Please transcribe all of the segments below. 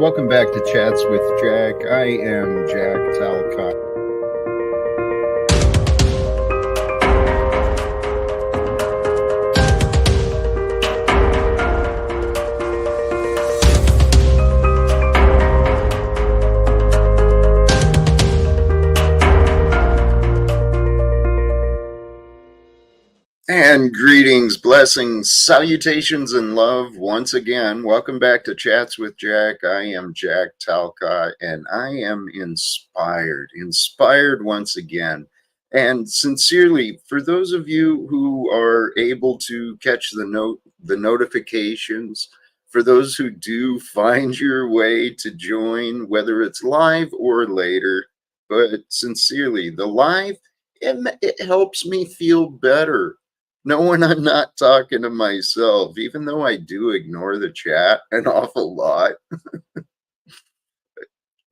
Welcome back to Chats with Jack. I am Jack Talcott. And greetings, blessings, salutations, and love once again. Welcome back to Chats with Jack. I am Jack Talcott, and I am inspired once again. And sincerely, for those of you who are able to catch the notifications, for those who do find your way to join, whether it's live or later, but sincerely, the live, it helps me feel better knowing I'm not talking to myself, even though I do ignore the chat an awful lot.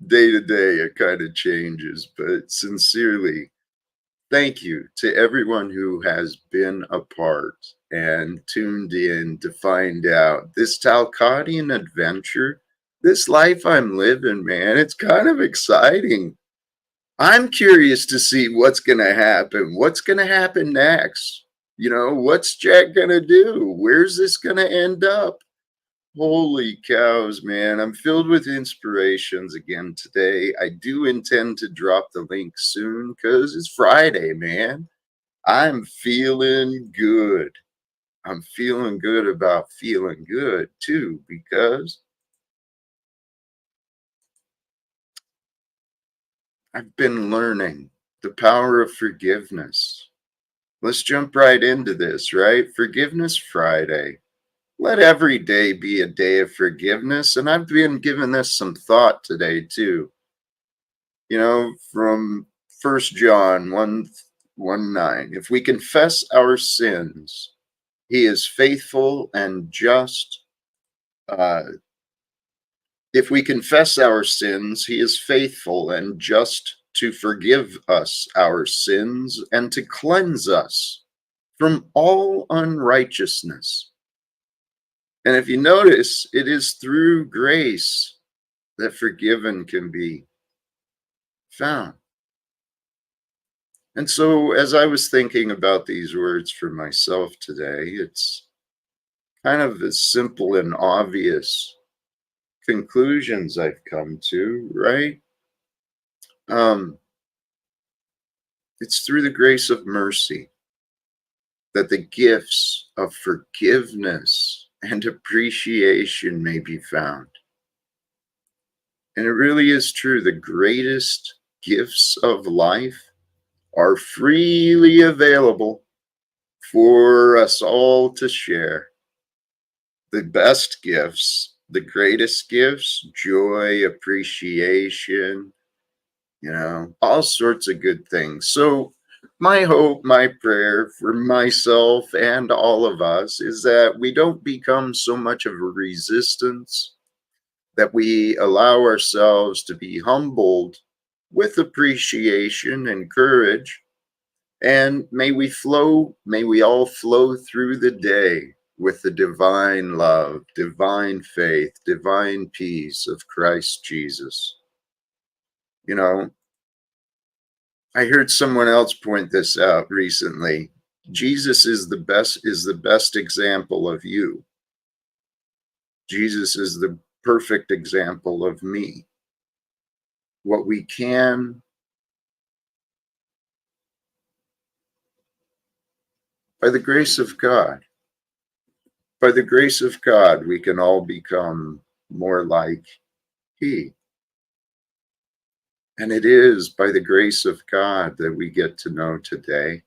Day to day, it kind of changes, but sincerely, thank you to everyone who has been a part and tuned in to find out this Talcottian adventure, this life I'm living, man. It's kind of exciting. I'm curious to see what's going to happen. What's going to happen next? You know, what's Jack going to do? Where's this going to end up? Holy cows, man. I'm filled with inspirations again today. I do intend to drop the link soon because it's Friday, man. I'm feeling good. I'm feeling good about feeling good too, because I've been learning the power of forgiveness. Let's jump right into this, right? Forgiveness Friday. Let every day be a day of forgiveness. And I've been giving this some thought today, too. You know, from 1 John 1:9. If we confess our sins, he is faithful and just. If we confess our sins, he is faithful and just to forgive us our sins and to cleanse us from all unrighteousness. And if you notice, it is through grace that forgiven can be found. And so, as I was thinking about these words for myself today, it's kind of as simple and obvious conclusions I've come to, right? It's through the grace of mercy that the gifts of forgiveness and appreciation may be found. And it really is true. The greatest gifts of life are freely available for us all to share. The best gifts, the greatest gifts, joy, appreciation, you know, all sorts of good things. So my hope, my prayer for myself and all of us is that we don't become so much of a resistance, that we allow ourselves to be humbled with appreciation and courage. And may we all flow through the day with the divine love, divine faith, divine peace of Christ Jesus. You know, I heard someone else point this out recently. Jesus is the best example of you. Jesus is the perfect example of me. What we can, by the grace of God, we can all become more like He. And it is by the grace of God that we get to know today,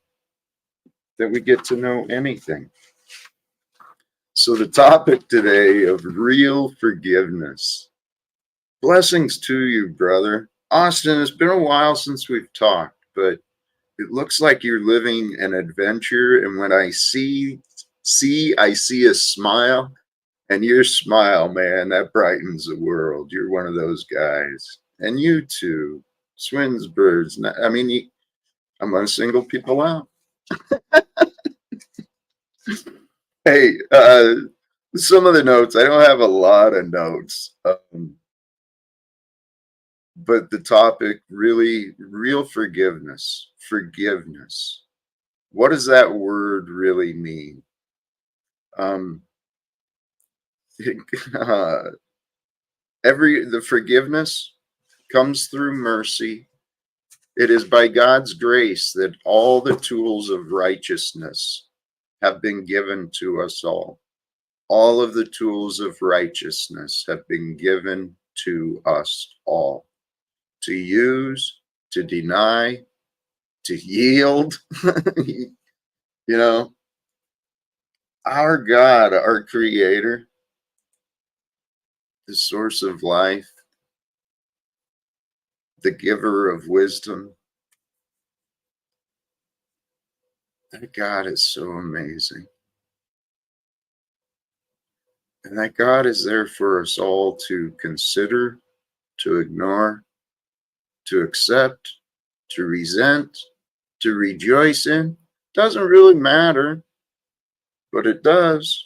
that we get to know anything. So the topic today of real forgiveness. Blessings to you, brother. Austin, it's been a while since we've talked, but it looks like you're living an adventure. And when I see a smile, and your smile, man, that brightens the world. You're one of those guys. And you too, Swinsbirds. I mean, I'm going to single people out. Hey, some of the notes, I don't have a lot of notes. But the topic really, real forgiveness, forgiveness. What does that word really mean? Um, the forgiveness comes through mercy. It is by God's grace that all the tools of righteousness have been given to us all. All of the tools of righteousness have been given to us all to use, to deny, to yield. You know, our God, our Creator, the source of life, the giver of wisdom, that God is so amazing. And that God is there for us all to consider, to ignore, to accept, to resent, to rejoice in. Doesn't really matter, but it does.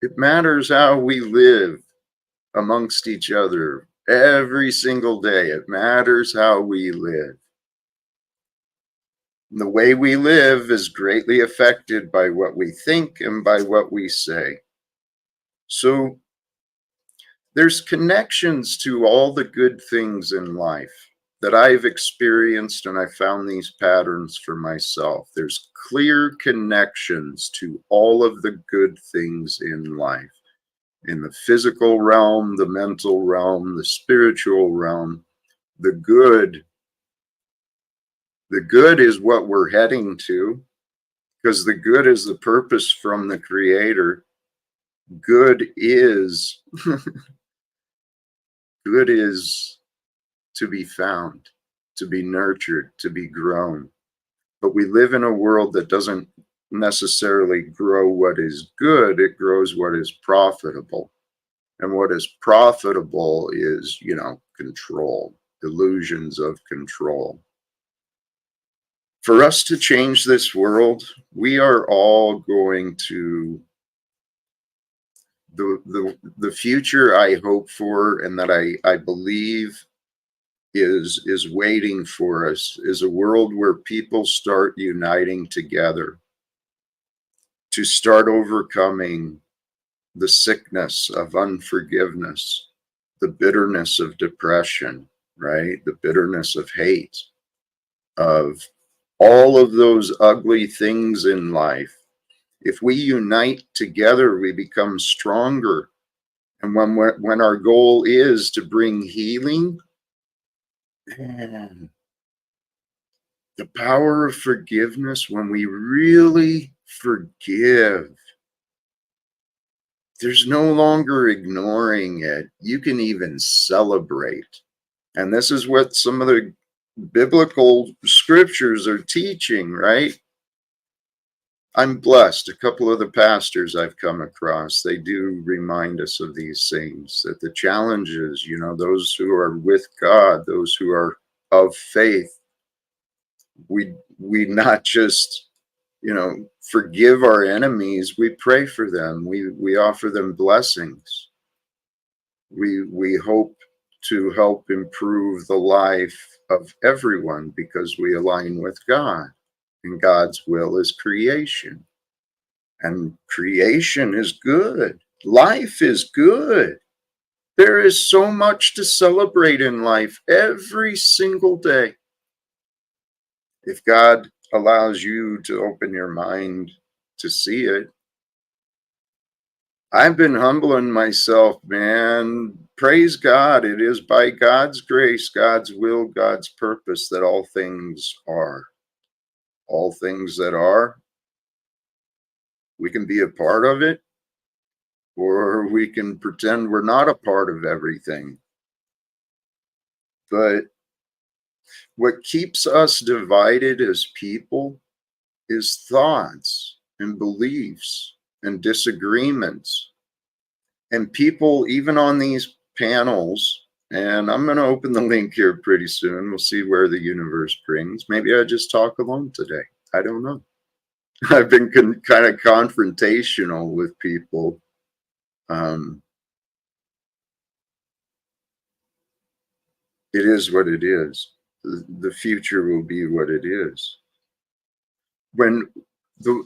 It matters how we live amongst each other every single day. It matters how we live. And the way we live is greatly affected by what we think and by what we say. So there's connections to all the good things in life that I've experienced, and I found these patterns for myself. There's clear connections to all of the good things in life, in the physical realm, the mental realm, the spiritual realm. The good is what we're heading to, because the good is the purpose from the Creator. Good is good is to be found, to be nurtured, to be grown. But we live in a world that doesn't necessarily grow what is good, it grows what is profitable. And what is profitable is, control, delusions of control. For us to change this world, we are all going to the future I hope for and that I believe is waiting for us is a world where people start uniting together to start overcoming the sickness of unforgiveness, the bitterness of depression, right? The bitterness of hate, of all of those ugly things in life. If we unite together, we become stronger. And when our goal is to bring healing, man, the power of forgiveness, when we really forgive, there's no longer ignoring it. You can even celebrate. And this is what some of the biblical scriptures are teaching, right? I'm blessed. A couple of the pastors I've come across, they do remind us of these things, that the challenges, those who are with God, those who are of faith, we not just, forgive our enemies, we pray for them. We offer them blessings. We hope to help improve the life of everyone because we align with God. And God's will is creation. And creation is good. Life is good. There is so much to celebrate in life every single day. If God allows you to open your mind to see it, I've been humbling myself, man. Praise God. It is by God's grace, God's will, God's purpose that all things are. All things that are, we can be a part of it, or we can pretend we're not a part of everything. But what keeps us divided as people is thoughts and beliefs and disagreements. And people, even on these panels, and I'm going to open the link here pretty soon. We'll see where the universe brings. Maybe I just talk alone today. I don't know. I've been kind of confrontational with people. It is what it is. The future will be what it is. When the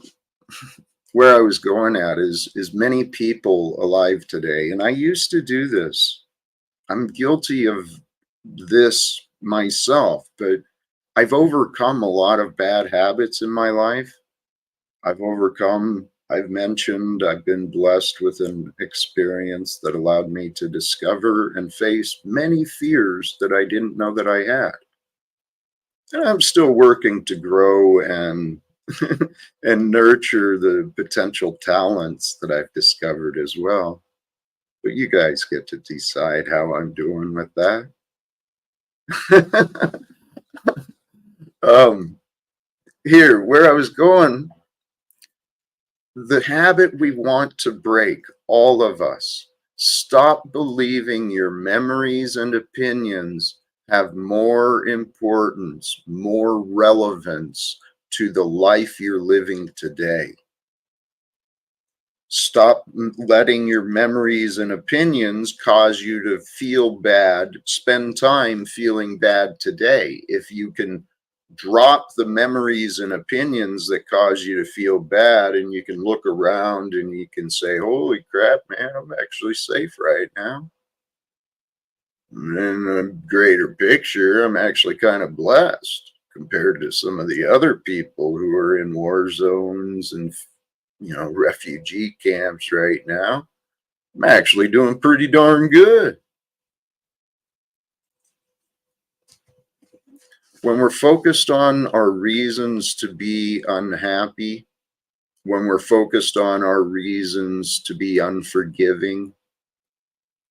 where I was going at is many people alive today, and I used to do this. I'm guilty of this myself, but I've overcome a lot of bad habits in my life. I've mentioned, I've been blessed with an experience that allowed me to discover and face many fears that I didn't know that I had. And I'm still working to grow and and nurture the potential talents that I've discovered as well. But you guys get to decide how I'm doing with that. um, Here, where I was going, the habit we want to break, all of us, stop believing your memories and opinions have more importance, more relevance to the life you're living today. Stop letting your memories and opinions cause you to feel bad. Spend time feeling bad today. If you can drop the memories and opinions that cause you to feel bad, and you can look around and you can say, holy crap, man, I'm actually safe right now. And in a greater picture, I'm actually kind of blessed compared to some of the other people who are in war zones and refugee camps right now. I'm actually doing pretty darn good. When we're focused on our reasons to be unhappy, when we're focused on our reasons to be unforgiving,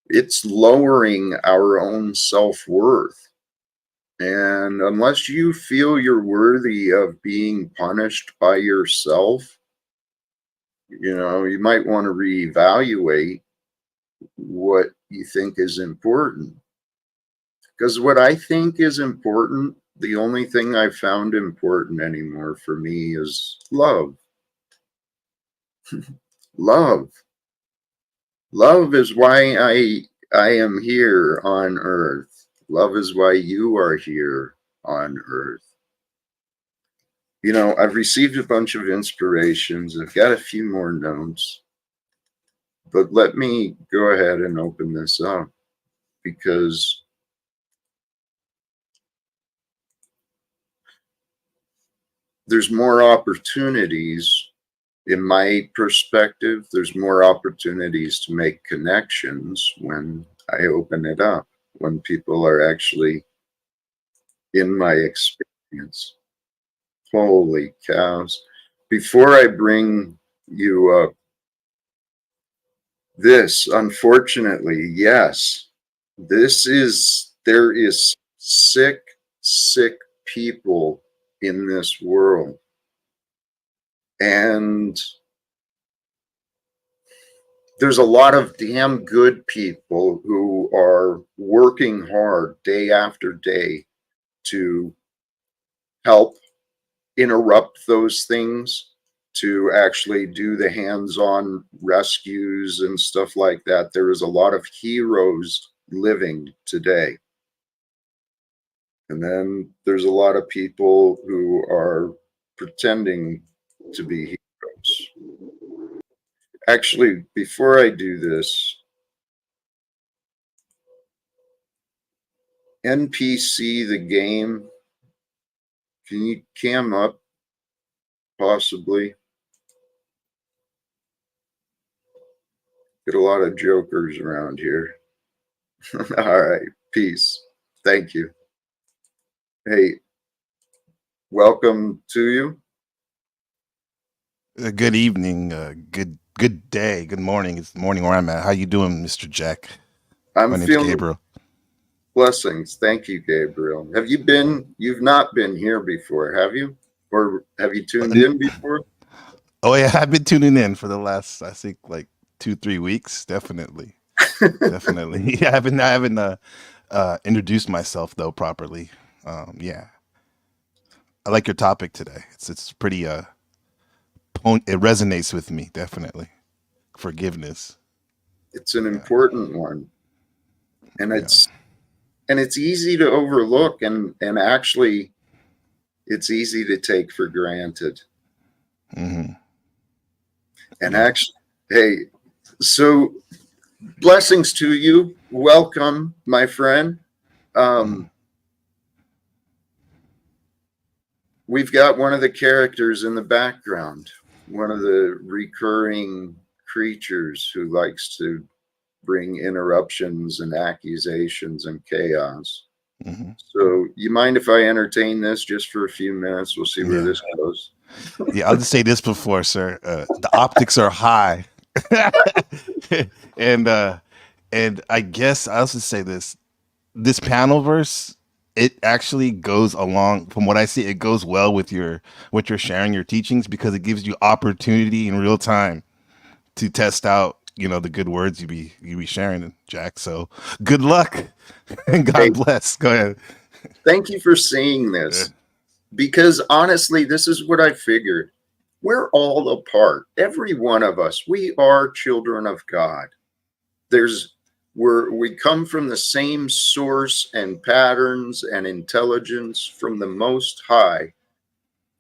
it's lowering our own self-worth. And unless you feel you're worthy of being punished by yourself, you might want to reevaluate what you think is important. Because what I think is important, the only thing I found important anymore for me is love. Love. Love is why I am here on earth. Love is why you are here on earth. I've received a bunch of inspirations. I've got a few more notes. But let me go ahead and open this up because there's more opportunities. In my perspective, there's more opportunities to make connections when I open it up, when people are actually in my experience. Holy cows. Before I bring you up, this, unfortunately, yes, there is sick, sick people in this world. And there's a lot of damn good people who are working hard day after day to help interrupt those things, to actually do the hands-on rescues and stuff like that. There is a lot of heroes living today. And then there's a lot of people who are pretending to be heroes. Actually, before I do this, NPC the game, can you cam up possibly? Get a lot of jokers around here. All right, peace. Thank you. Hey, welcome to you. Good evening, good day, good morning. It's the morning where I'm at. How you doing, Mr. Jack? I'm My name's feeling Gabriel. blessings. Thank you, Gabriel. You've not been here before, have you? Or have you tuned N- in before? Oh yeah, I've been tuning in for the last, I think, like 2-3 weeks. Definitely, definitely. Yeah, I haven't introduced myself though properly. Yeah, I like your topic today. It's pretty it resonates with me definitely. Forgiveness. It's an Yeah, important one. And yeah. and it's easy to overlook, and actually it's easy to take for granted. Mm-hmm. And Yeah. actually, hey, so blessings to you. Welcome, my friend. Mm-hmm. Um, we've got one of the characters in the background, one of the recurring creatures who likes to bring interruptions and accusations and chaos. Mm-hmm. So, you mind if I entertain this just for a few minutes? We'll see where Yeah. this goes. Yeah, I'll just say this before, sir. The optics are high. and and I guess I'll just say this. This panel verse, it actually goes along from what I see, it goes well with your what you're sharing your teachings because it gives you opportunity in real time to test out, the good words you be sharing, Jack. So good luck and Hey, God bless. Go ahead. thank you for seeing Yeah. this, because honestly, this is what I figured. We're all a part. Every one of us, we are children of God. There's we come from the same source and patterns and intelligence from the Most High.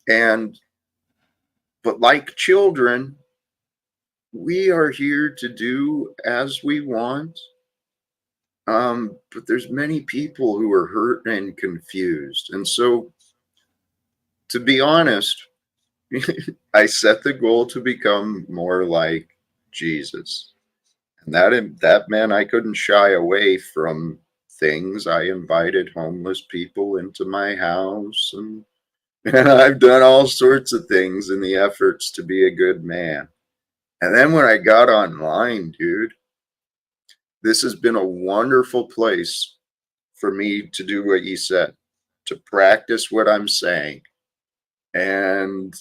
And but like children, we are here to do as we want. But there's many people who are hurt and confused. And so, to be honest, I set the goal to become more like Jesus. And that meant I couldn't shy away from things. I invited homeless people into my house, and I've done all sorts of things in the efforts to be a good man. And then when I got online, dude, this has been a wonderful place for me to do what you said, to practice what I'm saying. And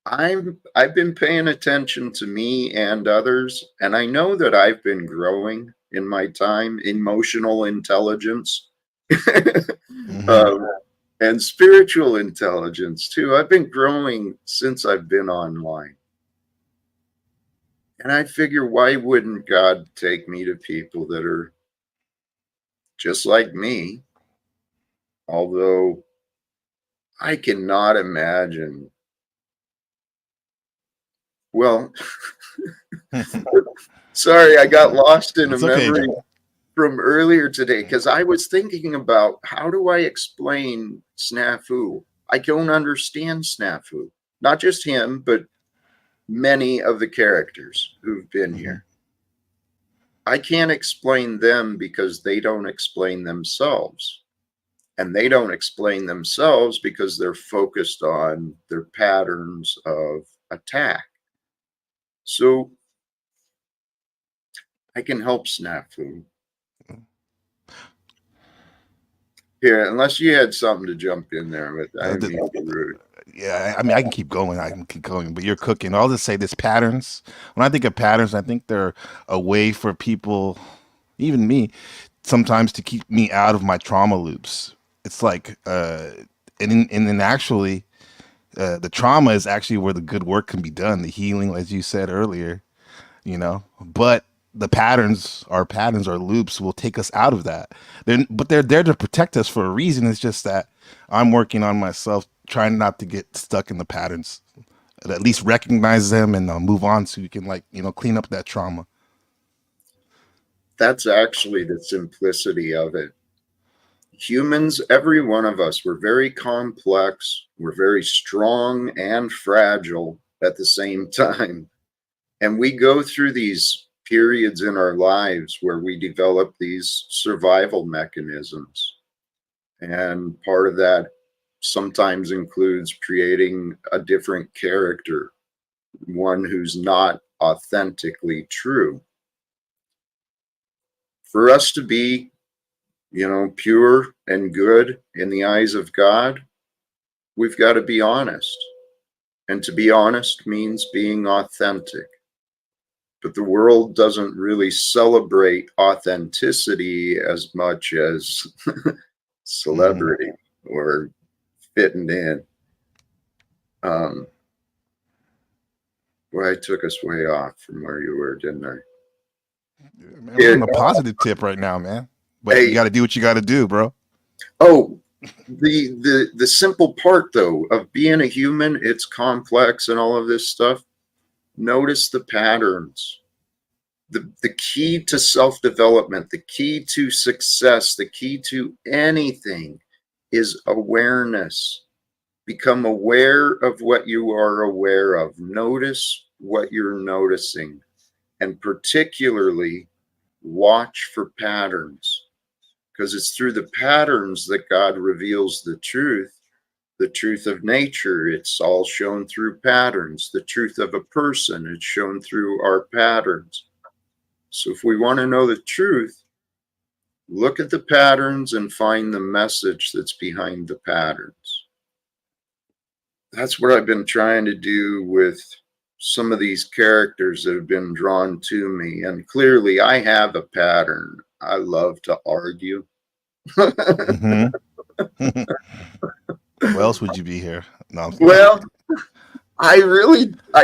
I've been paying attention to me and others, and I know that I've been growing in my time, emotional intelligence, Mm-hmm. um, and spiritual intelligence too. I've been growing since I've been online. And I figure, why wouldn't God take me to people that are just like me? Although I cannot imagine. Well, sorry, I got lost in a It's okay, memory Jack. from earlier today because I was thinking about, how do I explain Snafu? I don't understand Snafu. Not just him, but many of the characters who've been Mm-hmm. here. I can't explain them because they don't explain themselves. And they don't explain themselves because they're focused on their patterns of attack. So I can help Snafu. Here, unless you had something to jump in there with, I Uh, didn't the, mean to be rude. yeah, I mean, I can keep going. I can keep going, but you're cooking. I'll just say this patterns. When I think of patterns, I think they're a way for people, even me, sometimes to keep me out of my trauma loops. It's like, and then actually, the trauma is actually where the good work can be done, the healing, as you said earlier, but patterns or loops will take us out of that. But they're there to protect us for a reason. It's just that I'm working on myself, trying not to get stuck in the patterns, at least recognize them and move on so you can, like, clean up that trauma. That's actually the simplicity of it. Humans, every one of us, we're very complex, we're very strong and fragile at the same time. And we go through these periods in our lives where we develop these survival mechanisms. And part of that sometimes includes creating a different character, one who's not authentically true. For us to be, pure and good in the eyes of God, we've got to be honest. And to be honest means being authentic. But the world doesn't really celebrate authenticity as much as Hmm. celebrity or fitting in. Um, well, I took us way off from where you were, didn't I? Man, we're Here, on a positive tip right now, man. But you Hey, got to do what you got to do, bro. oh, the simple part though of being a human, it's complex and all of this stuff. Notice the patterns. The key to self-development, the key to success, the key to anything is awareness. Become aware of what you are aware of. Notice what you're noticing, and particularly watch for patterns, because it's through the patterns that God reveals the truth of nature. It's all shown through patterns. The truth of a person, it's shown through our patterns. So if we want to know the truth, look at the patterns and find the message that's behind the patterns. That's what I've been trying to do with some of these characters that have been drawn to me. And clearly, I have a pattern. I love to argue. Mm-hmm. Why else would you be here? No, Well, I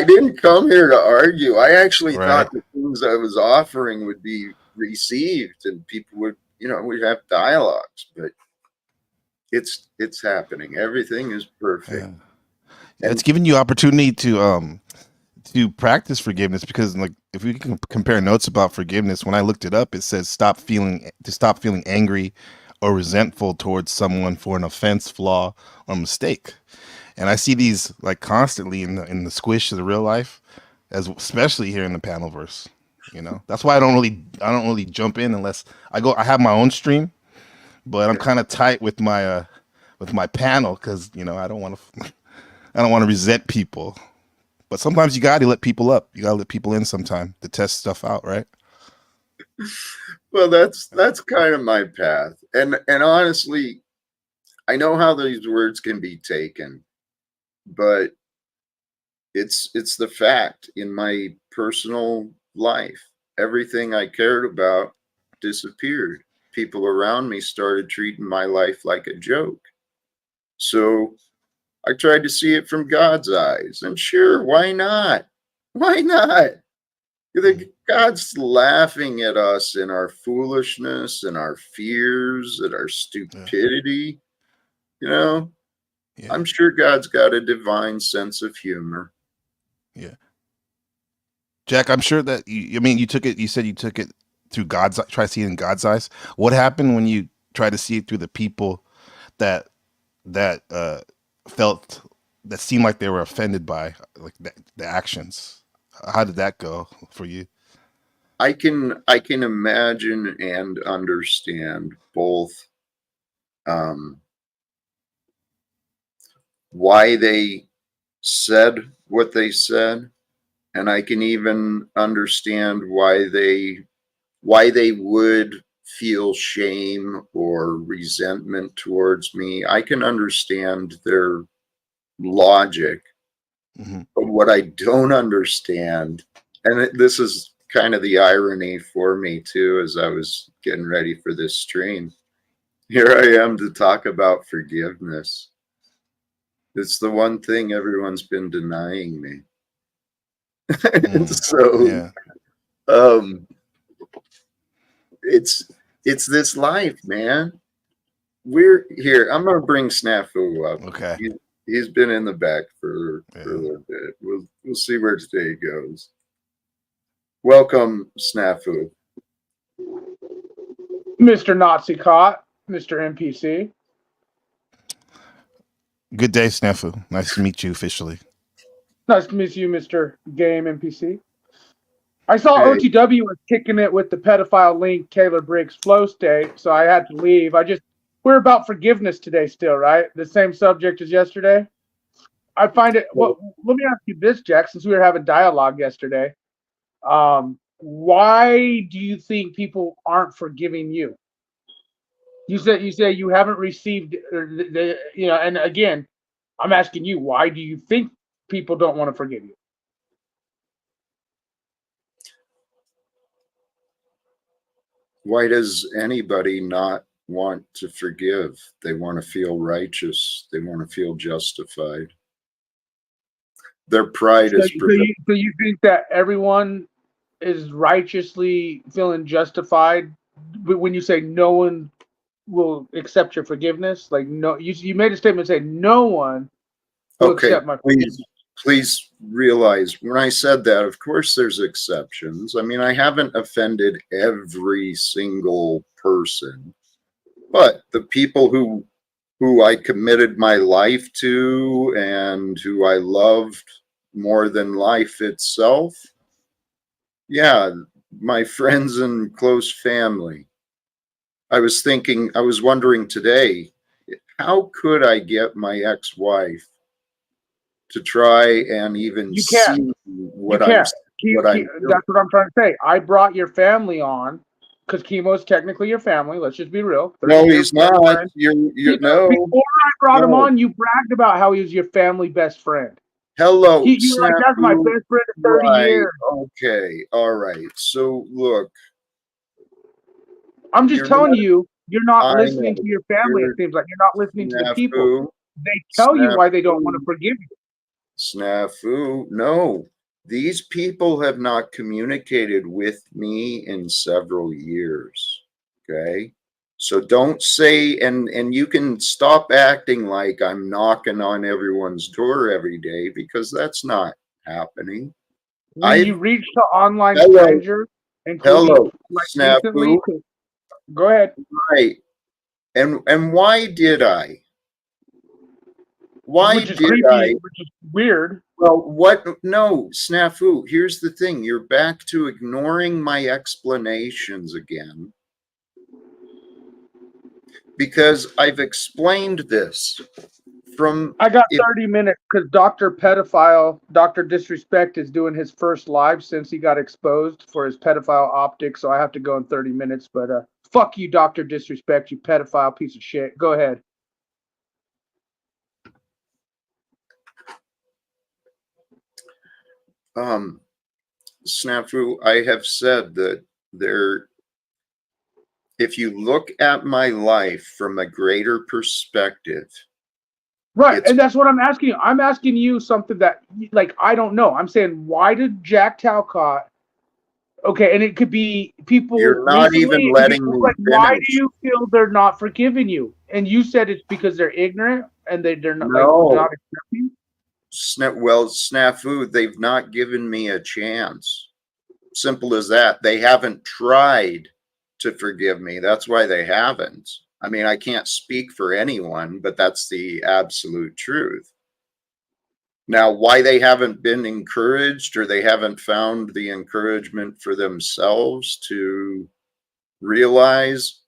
didn't come here to argue. I actually right. thought the things I was offering would be received and people would, we'd have dialogues, but it's happening. Everything is perfect. Yeah. Yeah, it's And giving you opportunity to practice forgiveness, because like if we can compare notes about forgiveness, when I looked it up, it says stop feeling angry or resentful towards someone for an offense, flaw, or mistake. And I see these like constantly in the squish of the real life, as especially here in the panel verse. That's why I don't really jump in unless I have my own stream, but I'm kind of tight with my panel because I don't want to I don't want to resent people. But sometimes you got to let people up. You got to let people in sometime to test stuff out, right? well, that's kind of my path. And honestly, I know how these words can be taken, but it's the fact in my personal life. Everything I cared about disappeared. People around me started treating my life like a joke. So I tried to see it from God's eyes. And sure, why not? Why not? God's laughing at us in our foolishness and our fears and our Yeah, stupidity. You know, yeah, I'm sure God's got a divine sense of humor. yeah. Jack, I'm sure that I mean, you took it. You said you took it through God's. Try to see it in God's eyes. What happened when you try to see it through the people that that felt that seemed like they were offended by like the actions? How did that go for you? I can imagine and understand both um, why they said what they said, and I can even understand why they would feel shame or resentment towards me. I can understand their logic, Hmm. but what I don't understand, and this is kind of the irony for me too, as I was getting ready for this stream. Here I am to talk about forgiveness. It's the one thing everyone's been denying me. And Mm. so Yeah. um it's it's this life, man. We're here. I'm gonna bring Snafu up. Okay. He, he's been in the back for a Yeah. little bit. We'll see where today goes. Welcome, Snafu. Mr. Nazi Caught, Mr. NPC. Good day, Snafu. Nice to meet you officially. Nice to meet you, Mr. Game NPC. I saw Hey, OTW was kicking it with the pedophile link Taylor Briggs flow state, so I had to leave. We're about forgiveness today still, right? The same subject as yesterday. I find it, well, let me ask you this, Jack, since we were having dialogue yesterday. Why do you think people aren't forgiving you? You say you haven't received and again, I'm asking you, why do you think people don't want to forgive you? why does anybody not want to forgive? They want to feel righteous. They want to feel justified. Their pride So, is so preventing. you so you think that everyone is righteously feeling justified when you say no one will accept your forgiveness, like no, you made a statement saying no one will Okay, accept my forgiveness. please realize when I said that, of course there's exceptions. I mean, I haven't offended every single person, but the people who I committed my life to and who I loved more than life itself, yeah, my friends and close family. I was wondering today, how could I get my ex-wife to try and even You can't. see You what can't. I'm doing? That's what I'm trying to say. I brought your family on because Chemo's technically your family. Let's just be real. No, he's not. You're no, Before I brought him no. on, you bragged about how he was your family best friend. Hello, You were like, that's my Snafu. best friend of 30 Right. years. Okay. All right. So look, I'm just you're telling not. you, you're not I listening know. to your family. It You're seems like you're not listening to the people. Snafu. They tell you why they don't want Snafu. to forgive you. Snafu. No, these people have not communicated with me in several years. Okay. So don't say, and you can stop acting like I'm knocking on everyone's door every day, because that's not happening. When you reach to online Hello, strangers, including like recently, Snafu. go ahead. Right. And why did I? Why Which is did creepy, I? which is weird. Well, what? No, Snafu. Here's the thing. You're back to ignoring my explanations again, because I've explained this from I got it. 30 minutes because Dr. Pedophile, Dr. Disrespect is doing his first live since he got exposed for his pedophile optics. So I have to go in 30 minutes. But fuck you, Dr. Disrespect, you pedophile piece of shit. Go ahead. Snafu, I have said that there, if you look at my life from a greater perspective, Right. it's And that's what I'm asking you. I'm asking you something that, like, I don't know. I'm saying, why did Jack Talcott, okay, and it could be people you're not recently, even it could be letting me like, why do finish. you feel they're not forgiving you? And you said it's because they're ignorant and they're not, like, not No. accepting. Well, Snafu, they've not given me a chance. Simple as that. They haven't tried to forgive me. That's why they haven't. I mean, I can't speak for anyone, but that's the absolute truth. Now, why they haven't been encouraged, or they haven't found the encouragement for themselves to realize,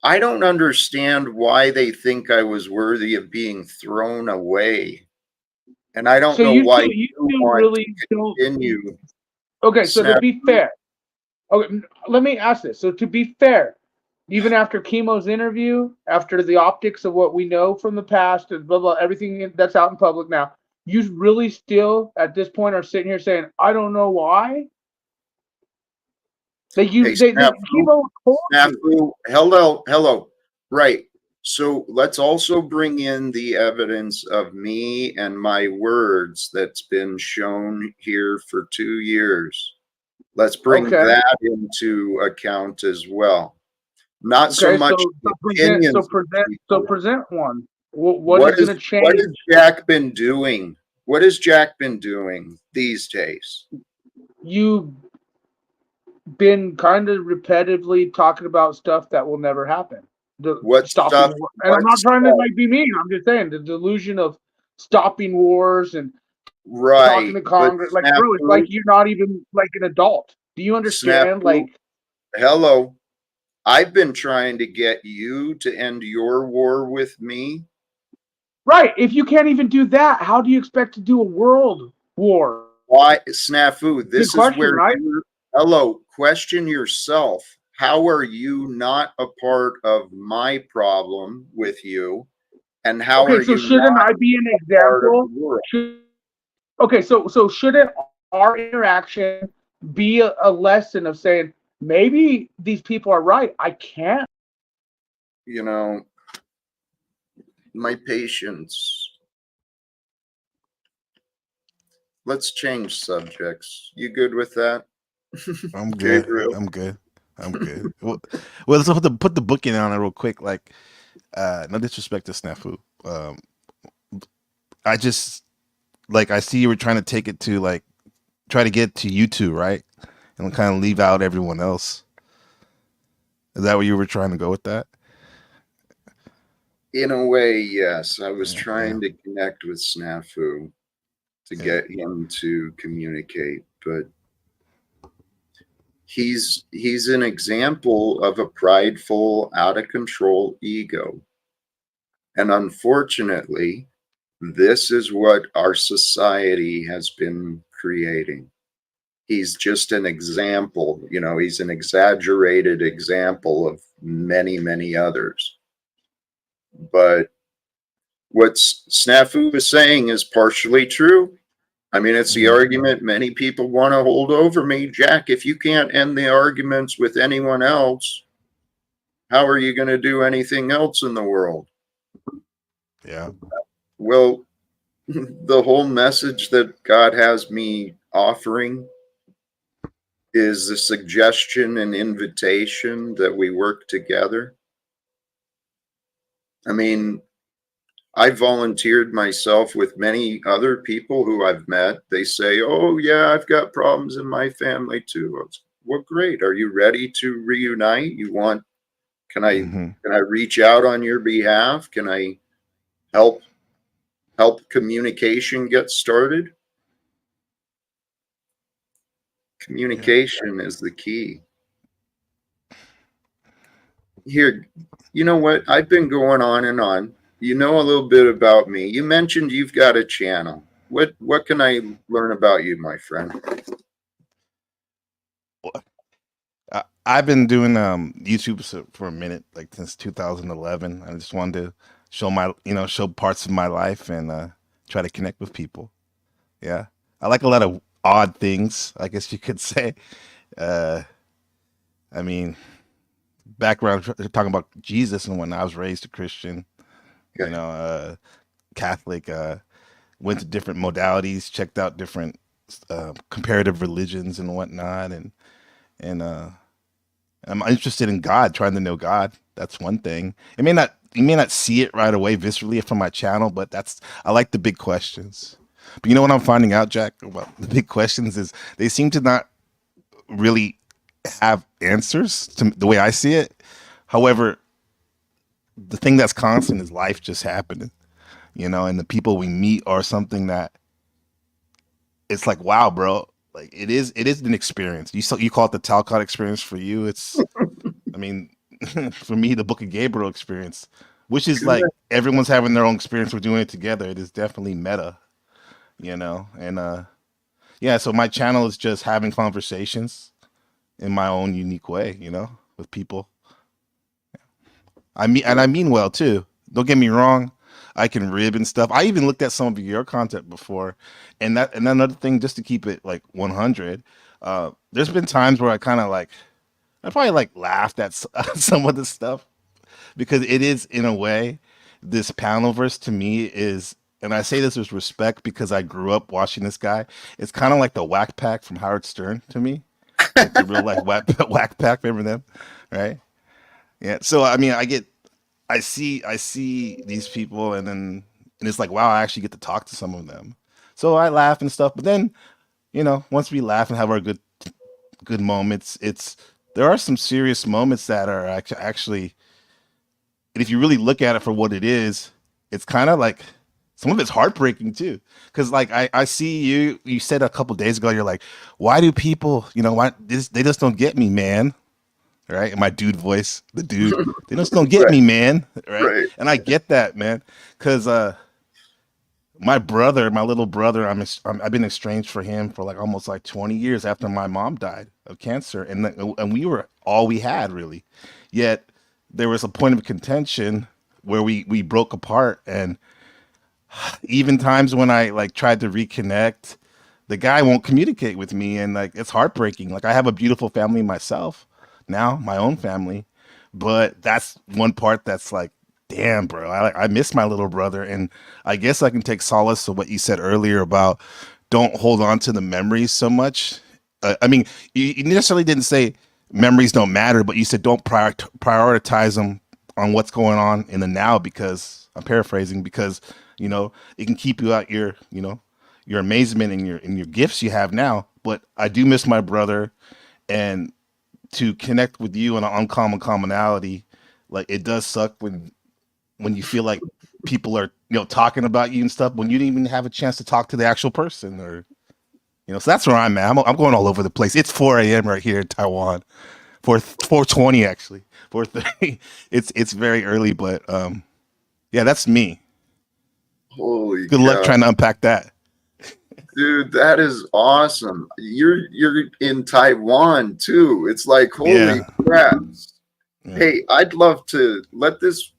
I don't understand why they think I was worthy of being thrown away. And I don't So know you why still, you you still want really to don't. continue. Okay, so to Snap. be fair, okay, let me ask this. So to be fair, even after Chemo's interview, after the optics of what we know from the past and blah blah, everything that's out in public now, you really still at this point are sitting here saying, I don't know why. That Hey, Snafu, Chemo told you. Snafu, hello. Right. So let's also bring in the evidence of me and my words that's been shown here for 2 years. Let's bring Okay. that into account as well. Not so Okay. much the opinions of people. Present one. What is going to What has change? Jack been doing? What has Jack been doing these days? You've been kind of repetitively talking about stuff that will never happen. The What stopping stuff? war. And I'm What not trying to stuff? like be mean. I'm just saying the delusion of stopping wars and talking Right. to But Congress. Like, bro, it's like Snafu, you're not even like an adult. Do you understand? Snafu, Like, hello. I've been trying to get you to end your war with me. right. If you can't even do that, how do you expect to do a world war? Why, Snafu? Good This is question, where right? you, hello, question yourself. How are you not a part of my problem with you? And how Okay, are so you shouldn't not I be an a part of the example? world? Okay, so shouldn't our interaction be a lesson of saying maybe these people are right? I can't. You know, my patience. Let's change subjects. You good with that? I'm good. Gabriel? I'm good. I'm good. Well, let's put the book in on it real quick. Like, no disrespect to Snafu. I just like I see you were trying to take it to like try to get to you two, right? And kind of leave out everyone else. Is that where you were trying to go with that? In a way, yes. I was Yeah, trying to connect with Snafu to get him to communicate, but he's an example of a prideful, out of control ego. And unfortunately, this is what our society has been creating. He's just an example, he's an exaggerated example of many, many others. But what Snafu is saying is partially true. I mean, it's the argument many people want to hold over me. Jack, if you can't end the arguments with anyone else, how are you going to do anything else in the world? Yeah. Well, the whole message that God has me offering is the suggestion and invitation that we work together. I mean, I volunteered myself with many other people who I've met. They say, "Oh yeah, I've got problems in my family too." Well, great. Are you ready to reunite? Can I reach out on your behalf? Can I help communication get started? Communication is the key. Here, you know what? I've been going on and on. You know a little bit about me. You mentioned you've got a channel. What can I learn about you, my friend? I've been doing YouTube for a minute, like since 2011. I just wanted to show parts of my life and try to connect with people. Yeah, I like a lot of odd things, I guess you could say. Uh, I mean, background talking about Jesus and when I was raised a Christian, Okay. Catholic. Went to different modalities, checked out different comparative religions and whatnot, and I'm interested in God, trying to know God. That's one thing. You may not see it right away viscerally from my channel, but I like the big questions. But you know what I'm finding out, Jack, about the big questions is they seem to not really have answers to the way I see it. However, the thing that's constant is life just happening, and the people we meet are something that it's like, wow, bro, like it is an experience. You call it the Talcott experience. For you, I mean, for me, the Book of Gabriel experience, which is like everyone's having their own experience. We're doing it together. It is definitely meta, and yeah. So my channel is just having conversations in my own unique way, with people. I mean well too. Don't get me wrong. I can rib and stuff. I even looked at some of your content before, and another thing, just to keep it like 100. There's been times where I kind of like I probably like laughed at some of the stuff because it is in a way this panelverse to me is, and I say this with respect because I grew up watching this guy. It's kind of like the Whack Pack from Howard Stern to me, like the real life Whack Pack. Remember them, right? Yeah. So I mean, I see these people, and it's like, wow, I actually get to talk to some of them. So I laugh and stuff, but then once we laugh and have our good moments, there are some serious moments that are actually, and if you really look at it for what it is, it's kind of like some of it's heartbreaking too. Because like I see you said a couple days ago, you're like, why do people, why they just don't get me, man? Right? And my dude voice, the dude, they just don't get Right. me, man. Right? Right. And I get that, man. Because my little brother, I've been estranged for him for like almost like 20 years after my mom died of cancer, and we were all we had really. Yet there was a point of contention where we broke apart, and even times when I like tried to reconnect, the guy won't communicate with me, and like it's heartbreaking. Like I have a beautiful family myself now, my own family, but that's one part that's like, damn, bro, I miss my little brother, and I guess I can take solace to what you said earlier about don't hold on to the memories so much. I mean, you necessarily didn't say memories don't matter, but you said don't prioritize them on what's going on in the now, because I'm paraphrasing, because it can keep you out your amazement and your gifts you have now. But I do miss my brother, and to connect with you on an uncommon commonality, like it does suck when you feel like people are talking about you and stuff when you didn't even have a chance to talk to the actual person, or so that's where I'm at. I'm going all over the place. It's 4 a.m. right here in Taiwan. 4:20 actually. 4:30. It's very early, but yeah, that's me. Holy Good luck cow. trying to unpack that. Dude, that is awesome. You're in Taiwan too. It's like, holy crap. Yeah. Hey, I'd love to let this.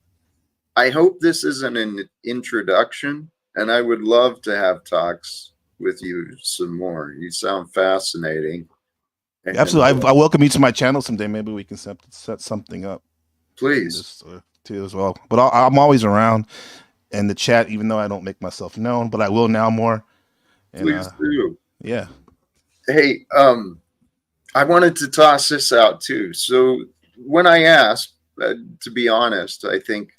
I hope this isn't an introduction, and I would love to have talks with you some more. You sound fascinating. And, Absolutely. I welcome you to my channel someday. Maybe we can set something up. please. Too as well. But I'm always around in the chat, even though I don't make myself known, but I will now more. And, Please do. Yeah. Hey, I wanted to toss this out too. So when I asked, to be honest, I think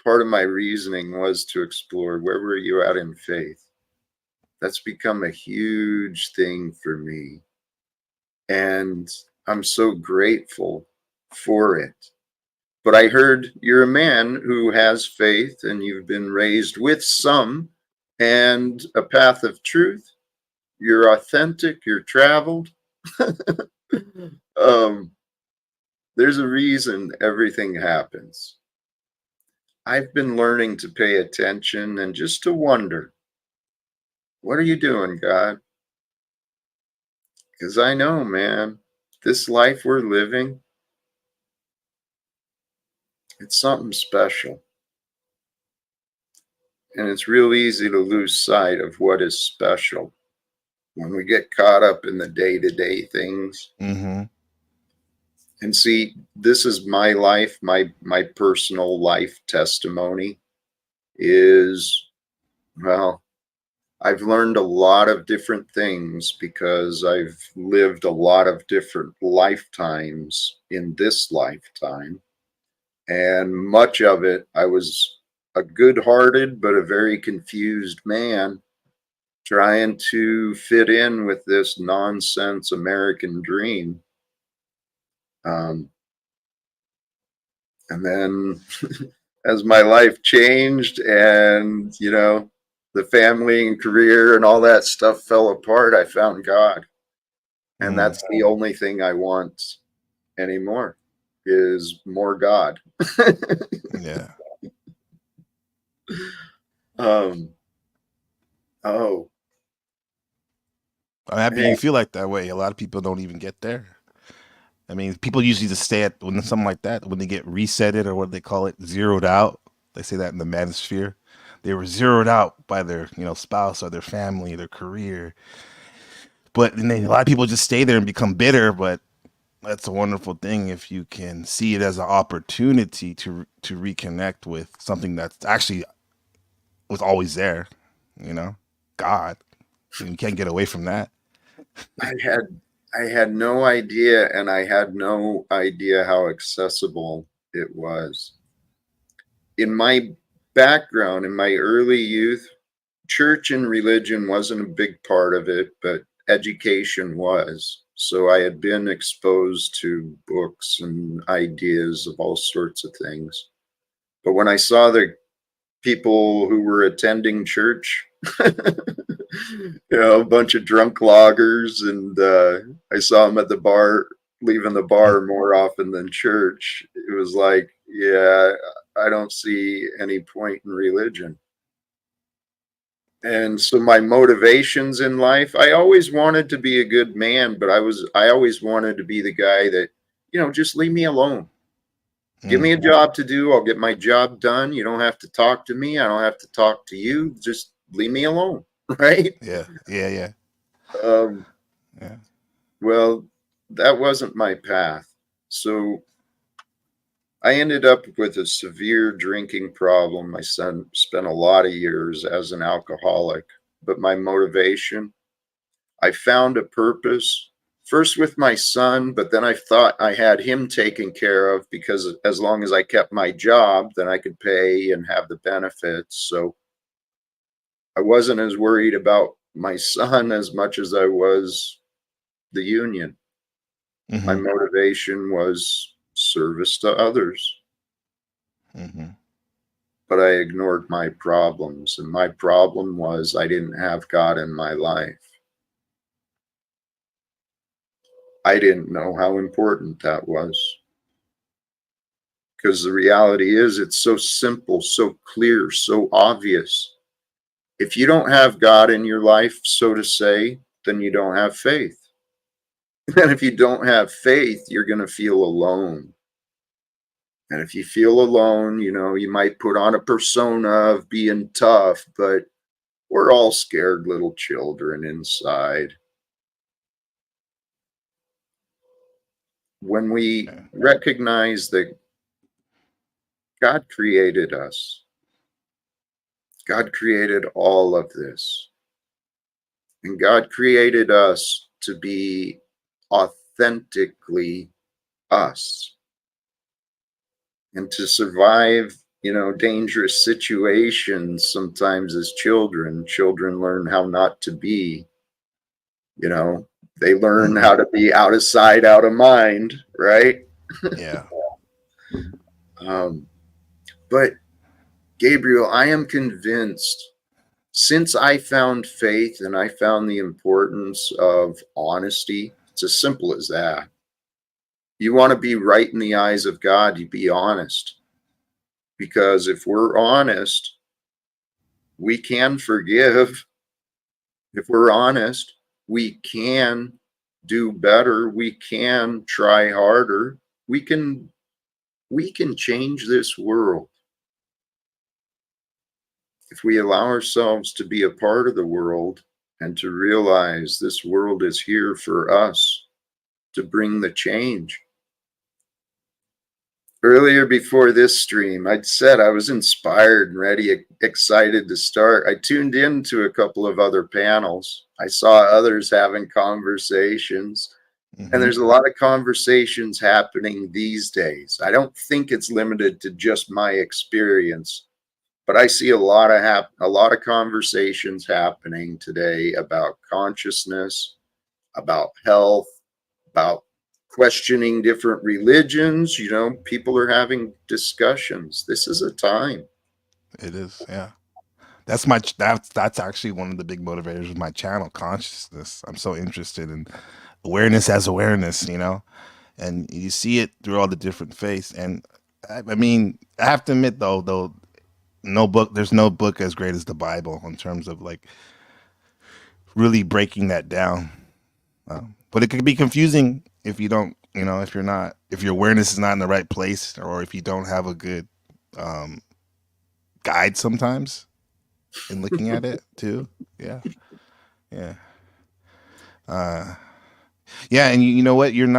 part of my reasoning was to explore where were you at in faith. That's become a huge thing for me. And I'm so grateful for it. But I heard you're a man who has faith and you've been raised with some and a path of truth. You're authentic, you're traveled. There's a reason everything happens. I've been learning to pay attention and just to wonder, what are you doing, God? Because I know, man, this life we're living, it's something special. And it's real easy to lose sight of what is special when we get caught up in the day-to-day things. Mm-hmm. And see, this is my life, my personal life testimony is, well, I've learned a lot of different things because I've lived a lot of different lifetimes in this lifetime. And much of it, I was a good-hearted but a very confused man trying to fit in with this nonsense American dream. And then as my life changed and, the family and career and all that stuff fell apart, I found God. And that's the only thing I want anymore is more God. Yeah. Oh. I'm happy you feel like that way. A lot of people don't even get there. I mean, people usually just stay at when something like that, when they get resetted, or what they call it, zeroed out. They say that in the manosphere. They were zeroed out by their, spouse or their family, their career. But then a lot of people just stay there and become bitter. But that's a wonderful thing if you can see it as an opportunity to reconnect with something that's actually was always there. God. You can't get away from that. I had no idea, and I had no idea how accessible it was. In my background, in my early youth, church and religion wasn't a big part of it, but education was. So I had been exposed to books and ideas of all sorts of things. But when I saw the people who were attending church, a bunch of drunk loggers, and I saw them at the bar, leaving the bar more often than church. It was like, yeah, I don't see any point in religion. And so my motivations in life, I always wanted to be a good man, but I always wanted to be the guy that, just leave me alone. Give me a job to do. I'll get my job done. You don't have to talk to me. I don't have to talk to you. Just leave me alone. Right? Yeah. Yeah. Well, that wasn't my path. So I ended up with a severe drinking problem. My son spent a lot of years as an alcoholic, but my motivation, I found a purpose first with my son, but then I thought I had him taken care of because as long as I kept my job, then I could pay and have the benefits. So I wasn't as worried about my son as much as I was the union. Mm-hmm. My motivation was service to others. Mm-hmm. But I ignored my problems. And my problem was I didn't have God in my life. I didn't know how important that was. Because the reality is, it's so simple, so clear, so obvious. If you don't have God in your life, so to say, then you don't have faith. And if you don't have faith, you're going to feel alone. And if you feel alone, you might put on a persona of being tough, but we're all scared little children inside. When we recognize that God created us, God created all of this, and God created us to be authentically us and to survive, dangerous situations. Sometimes as children learn how not to be, they learn how to be out of sight, out of mind, right? Yeah. But Gabriel, I am convinced, since I found faith and I found the importance of honesty, it's as simple as that. You want to be right in the eyes of God, you be honest. Because if we're honest, we can forgive. If we're honest, we can do better. We can try harder. We can change this world. If we allow ourselves to be a part of the world and to realize this world is here for us to bring the change. Earlier before this stream, I'd said I was inspired and ready, excited to start. I tuned into a couple of other panels. I saw others having conversations, and there's a lot of conversations happening these days. I don't think it's limited to just my experience, but I see a lot of conversations happening today about consciousness, about health, about questioning different religions. People are having discussions. This is a time. It is, yeah. That's actually one of the big motivators of my channel, consciousness. I'm so interested in awareness as awareness, and you see it through all the different faiths. And I mean, I have to admit though, there's no book as great as the Bible in terms of like really breaking that down. But it can be confusing if you don't, if your awareness is not in the right place, or if you don't have a good guide sometimes in looking at it too. Yeah. Yeah. Yeah. And you know what? I'm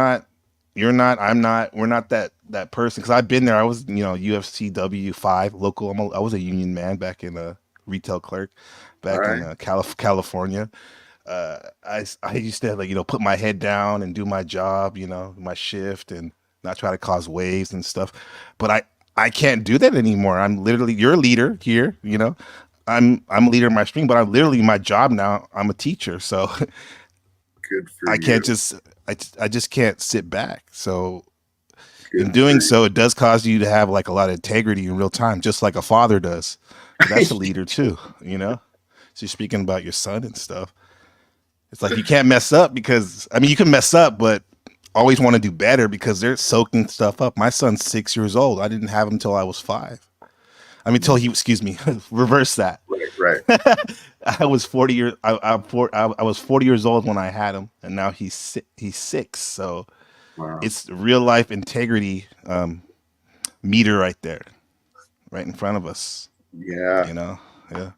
not, we're not that person. Cause I've been there. I was, UFCW 5 local. I was a union man back in a retail clerk back in California. I used to put my head down and do my job, my shift, and not try to cause waves and stuff. But I can't do that anymore. You're a leader here, I'm a leader in my stream, but I'm literally my job now. I'm a teacher, so Good for I can't you. I just can't sit back. So Good in doing so, it does cause you to have like a lot of integrity in real time, just like a father does. That's a leader too, So you're speaking about your son and stuff. It's like you can't mess up because you can mess up, but always want to do better because they're soaking stuff up. My son's 6 years old. I didn't have him till I was 5. Till he, excuse me, reverse that. Right. I was 40 years. I was 40 years old when I had him, and now he's 6. So Wow. it's real life integrity meter right there, right in front of us. Yeah. Yeah.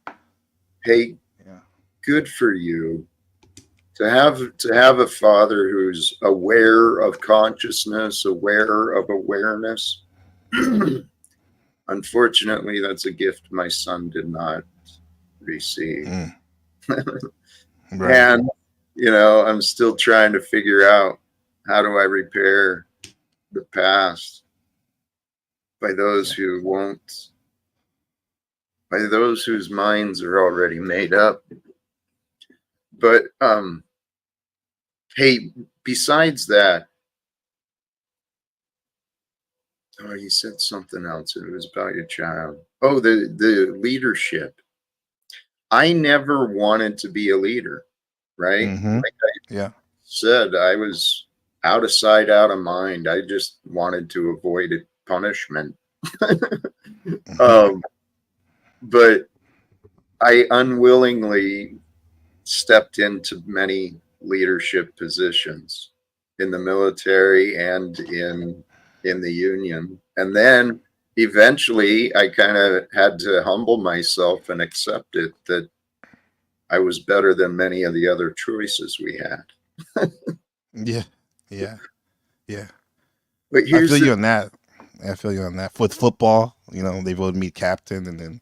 Hey, Yeah. Good for you. To have a father who's aware of consciousness, aware of awareness. Unfortunately, that's a gift my son did not receive. Right. And I'm still trying to figure out how do I repair the past by those who won't, by those whose minds are already made up. But hey, besides that, oh, you said something else. It was about your child. Oh, the leadership. I never wanted to be a leader, right? Mm-hmm. Like I Yeah. said, I was out of sight, out of mind. I just wanted to avoid punishment. Mm-hmm. But I unwillingly stepped into many leadership positions in the military and in the union. And then eventually I kind of had to humble myself and accept it that I was better than many of the other choices we had. Yeah. Yeah. Yeah. But I here's feel the you on that. I feel you on that. With football, they voted me captain,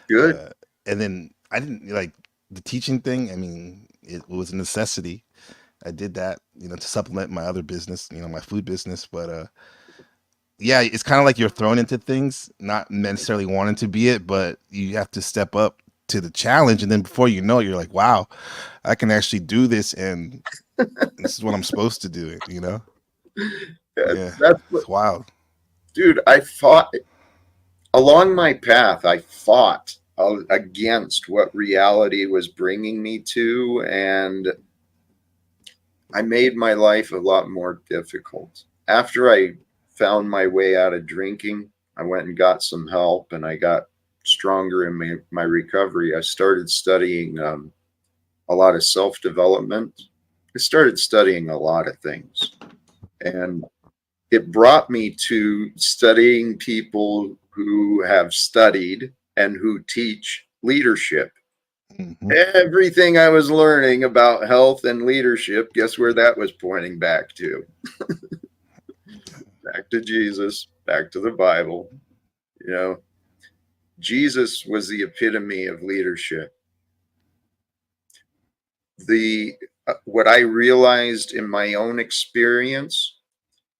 good. uh, and then I didn't like the teaching thing. I mean, it was a necessity. I did that, to supplement my other business, my food business. But yeah, it's kind of like you're thrown into things, not necessarily wanting to be it, but you have to step up to the challenge, and then before you know it, you're like, wow, I can actually do this, and this is what I'm supposed to do. Yeah, That's what, it's wild. dude, I fought along my path. I fought against what reality was bringing me to, and I made my life a lot more difficult. After I found my way out of drinking, I went and got some help and I got stronger in my recovery. I started studying a lot of self development. I started studying a lot of things. And it brought me to studying people who have studied and who teach leadership. Hmm. Everything I was learning about health and leadership, guess where that was pointing back to? Back to Jesus, back to the Bible. You know, Jesus was the epitome of leadership. The what I realized in my own experience,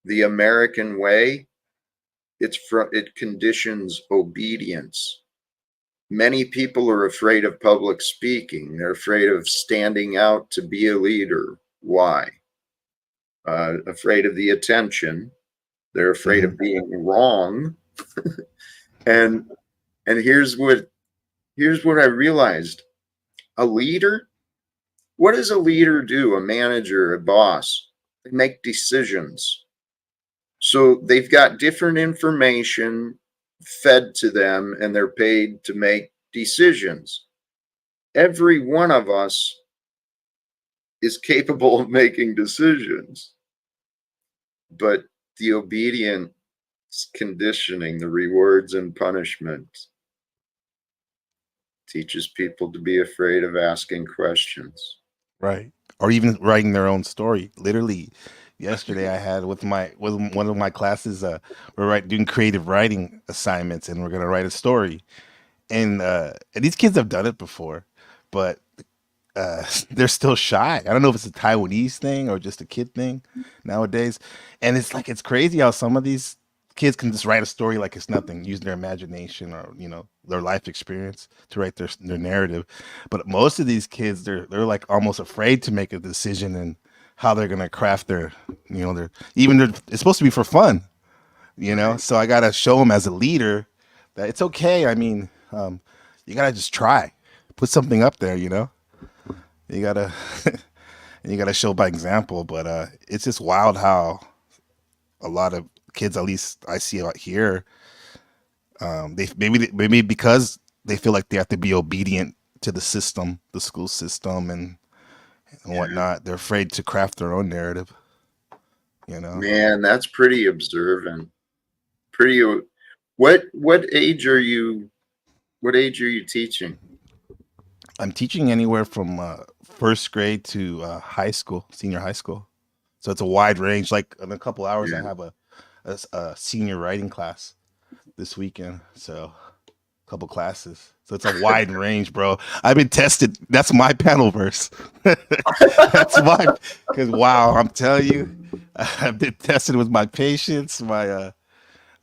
the American way, it conditions obedience. Many people are afraid of public speaking. They're afraid of standing out to be a leader. Why? Afraid of the attention. They're afraid Hmm. of being wrong. and and here's what I realized. A leader, what does a leader do? A manager, a boss? They make decisions. So they've got different information fed to them and they're paid to make decisions. Every one of us is capable of making decisions, but the obedient conditioning, the rewards and punishment, teaches people to be afraid of asking questions. Right. Or even writing their own story. Literally, yesterday I had with one of my classes, doing creative writing assignments, and we're gonna write a story. And these kids have done it before, but they're still shy. I don't know if it's a Taiwanese thing or just a kid thing nowadays. And it's crazy how some of these kids can just write a story like it's nothing, use their imagination or their life experience to write their narrative. But most of these kids, they're like almost afraid to make a decision and how they're gonna craft it's supposed to be for fun, Right. So I gotta show them as a leader that it's okay. I mean, you gotta just try, put something up there, you gotta you gotta show by example. But it's just wild how a lot of kids, at least I see out here, maybe because they feel like they have to be obedient to the system, the school system, and Yeah. whatnot. They're afraid to craft their own narrative. You know, Man, that's pretty observant. Pretty. What age are you? What age are you teaching? I'm teaching anywhere from first grade to high school, senior high school. So it's a wide range. Like in a couple hours, I Yeah. have a senior writing class this weekend. So couple classes. So it's a wide range, bro. I've been tested. That's my panel verse. That's my, because wow, I'm telling you, I've been tested with my patience, my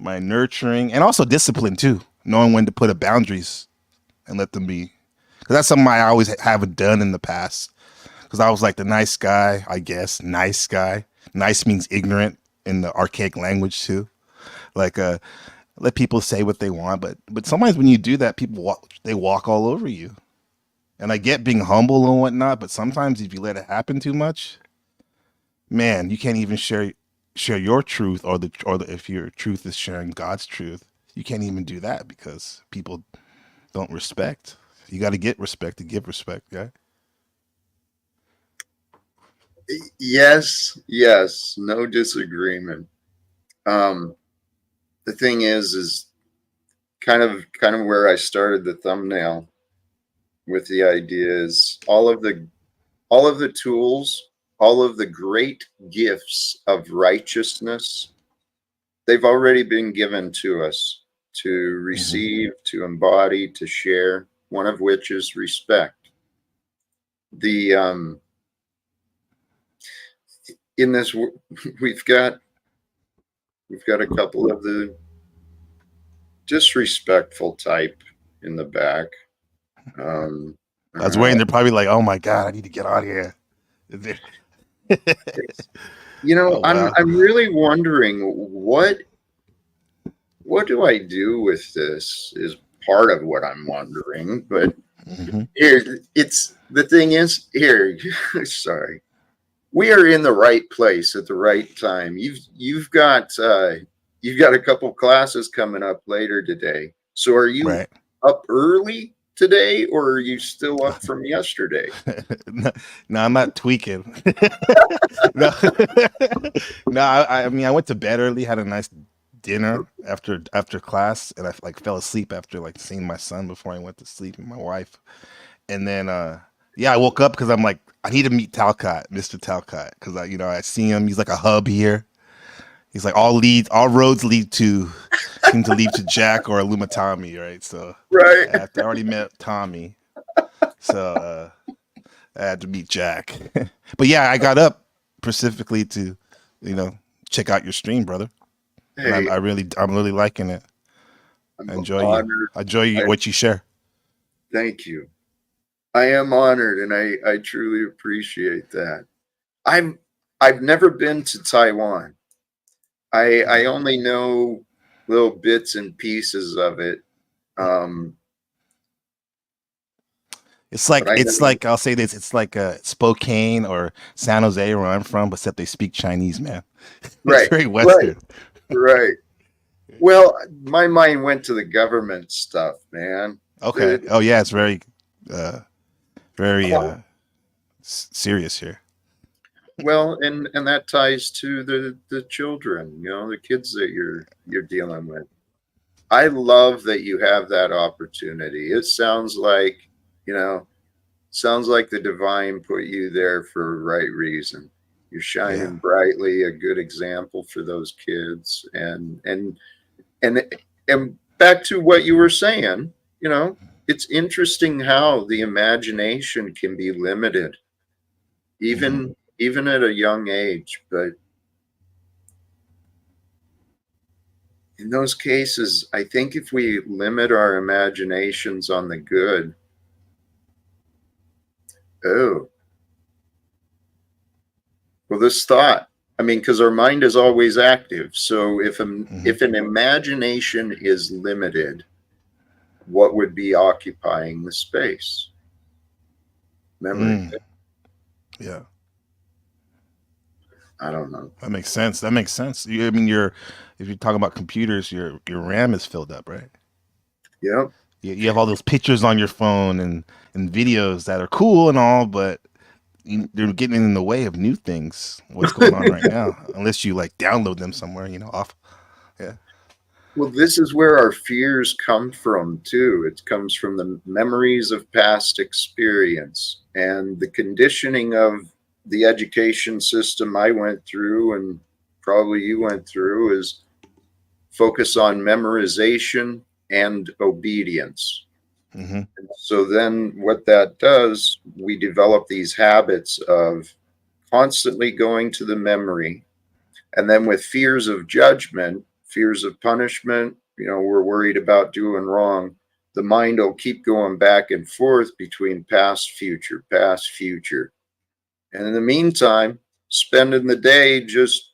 nurturing, and also discipline too, knowing when to put up boundaries and let them be. Because that's something I always haven't done in the past. Because I was like the nice guy, I guess. Nice guy. Nice means ignorant in the archaic language too. Like let people say what they want, but sometimes when you do that, they walk all over you. And I get being humble and whatnot, but sometimes if you let it happen too much, man, you can't even share your truth, or if your truth is sharing God's truth, you can't even do that because people don't respect. You got to get respect to give respect, yeah. Yes, no disagreement. The thing is kind of where I started the thumbnail with. The idea is all of the tools, all of the great gifts of righteousness, they've already been given to us to receive, to embody, to share, one of which is respect. The in this we've got a couple of the disrespectful type in the back. I was waiting. They're probably like, "Oh my god, I need to get out of here." Oh, wow. I'm really wondering what do I do with this is part of what I'm wondering. But here, it's the thing is here. Sorry, we are in the right place at the right time. You've got a couple classes coming up later today. So are you up early today, or are you still up from yesterday? No, I'm not tweaking. No, no. I mean, I went to bed early, had a nice dinner after class, and I fell asleep after seeing my son before I went to sleep, and my wife. And then yeah, I woke up because I'm like, I need to meet Talcott, Mr. Talcott, because I see him. He's like a hub here. He's like all roads seem to lead to Jack or Tommy, right? So right. I already met Tommy, so I had to meet Jack. But yeah, I got up specifically to check out your stream, brother. Hey, and I'm really liking it. I enjoy what you share. Thank you. I am honored, and I truly appreciate that. I've never been to Taiwan. I only know little bits and pieces of it. It's like I'll say this. It's like Spokane or San Jose, where I'm from, except they speak Chinese, man. Right. It's very Western. Right. Well, my mind went to the government stuff, man. Okay. Oh yeah, it's very serious here. Well, and that ties to the children, the kids that you're dealing with. I love that you have that opportunity. It sounds like the divine put you there for the right reason. You're shining brightly, a good example for those kids, and back to what you were saying, it's interesting how the imagination can be limited, even at a young age. But in those cases, I think if we limit our imaginations on the good, this thought, because our mind is always active. So if an imagination is limited, what would be occupying the space? Memory. Yeah. I don't know. That makes sense. If you're talking about computers, your RAM is filled up, right? Yeah. You have all those pictures on your phone and videos that are cool and all, but they're getting in the way of new things. What's going on right now? Unless you download them somewhere, off. Yeah. Well, this is where our fears come from too. It comes from the memories of past experience and the conditioning of the education system I went through, and probably you went through, is focus on memorization, and obedience. Mm-hmm. So then what that does, we develop these habits of constantly going to the memory. And then with fears of judgment, fears of punishment, we're worried about doing wrong. The mind will keep going back and forth between past, future, past, future. And in the meantime, spending the day just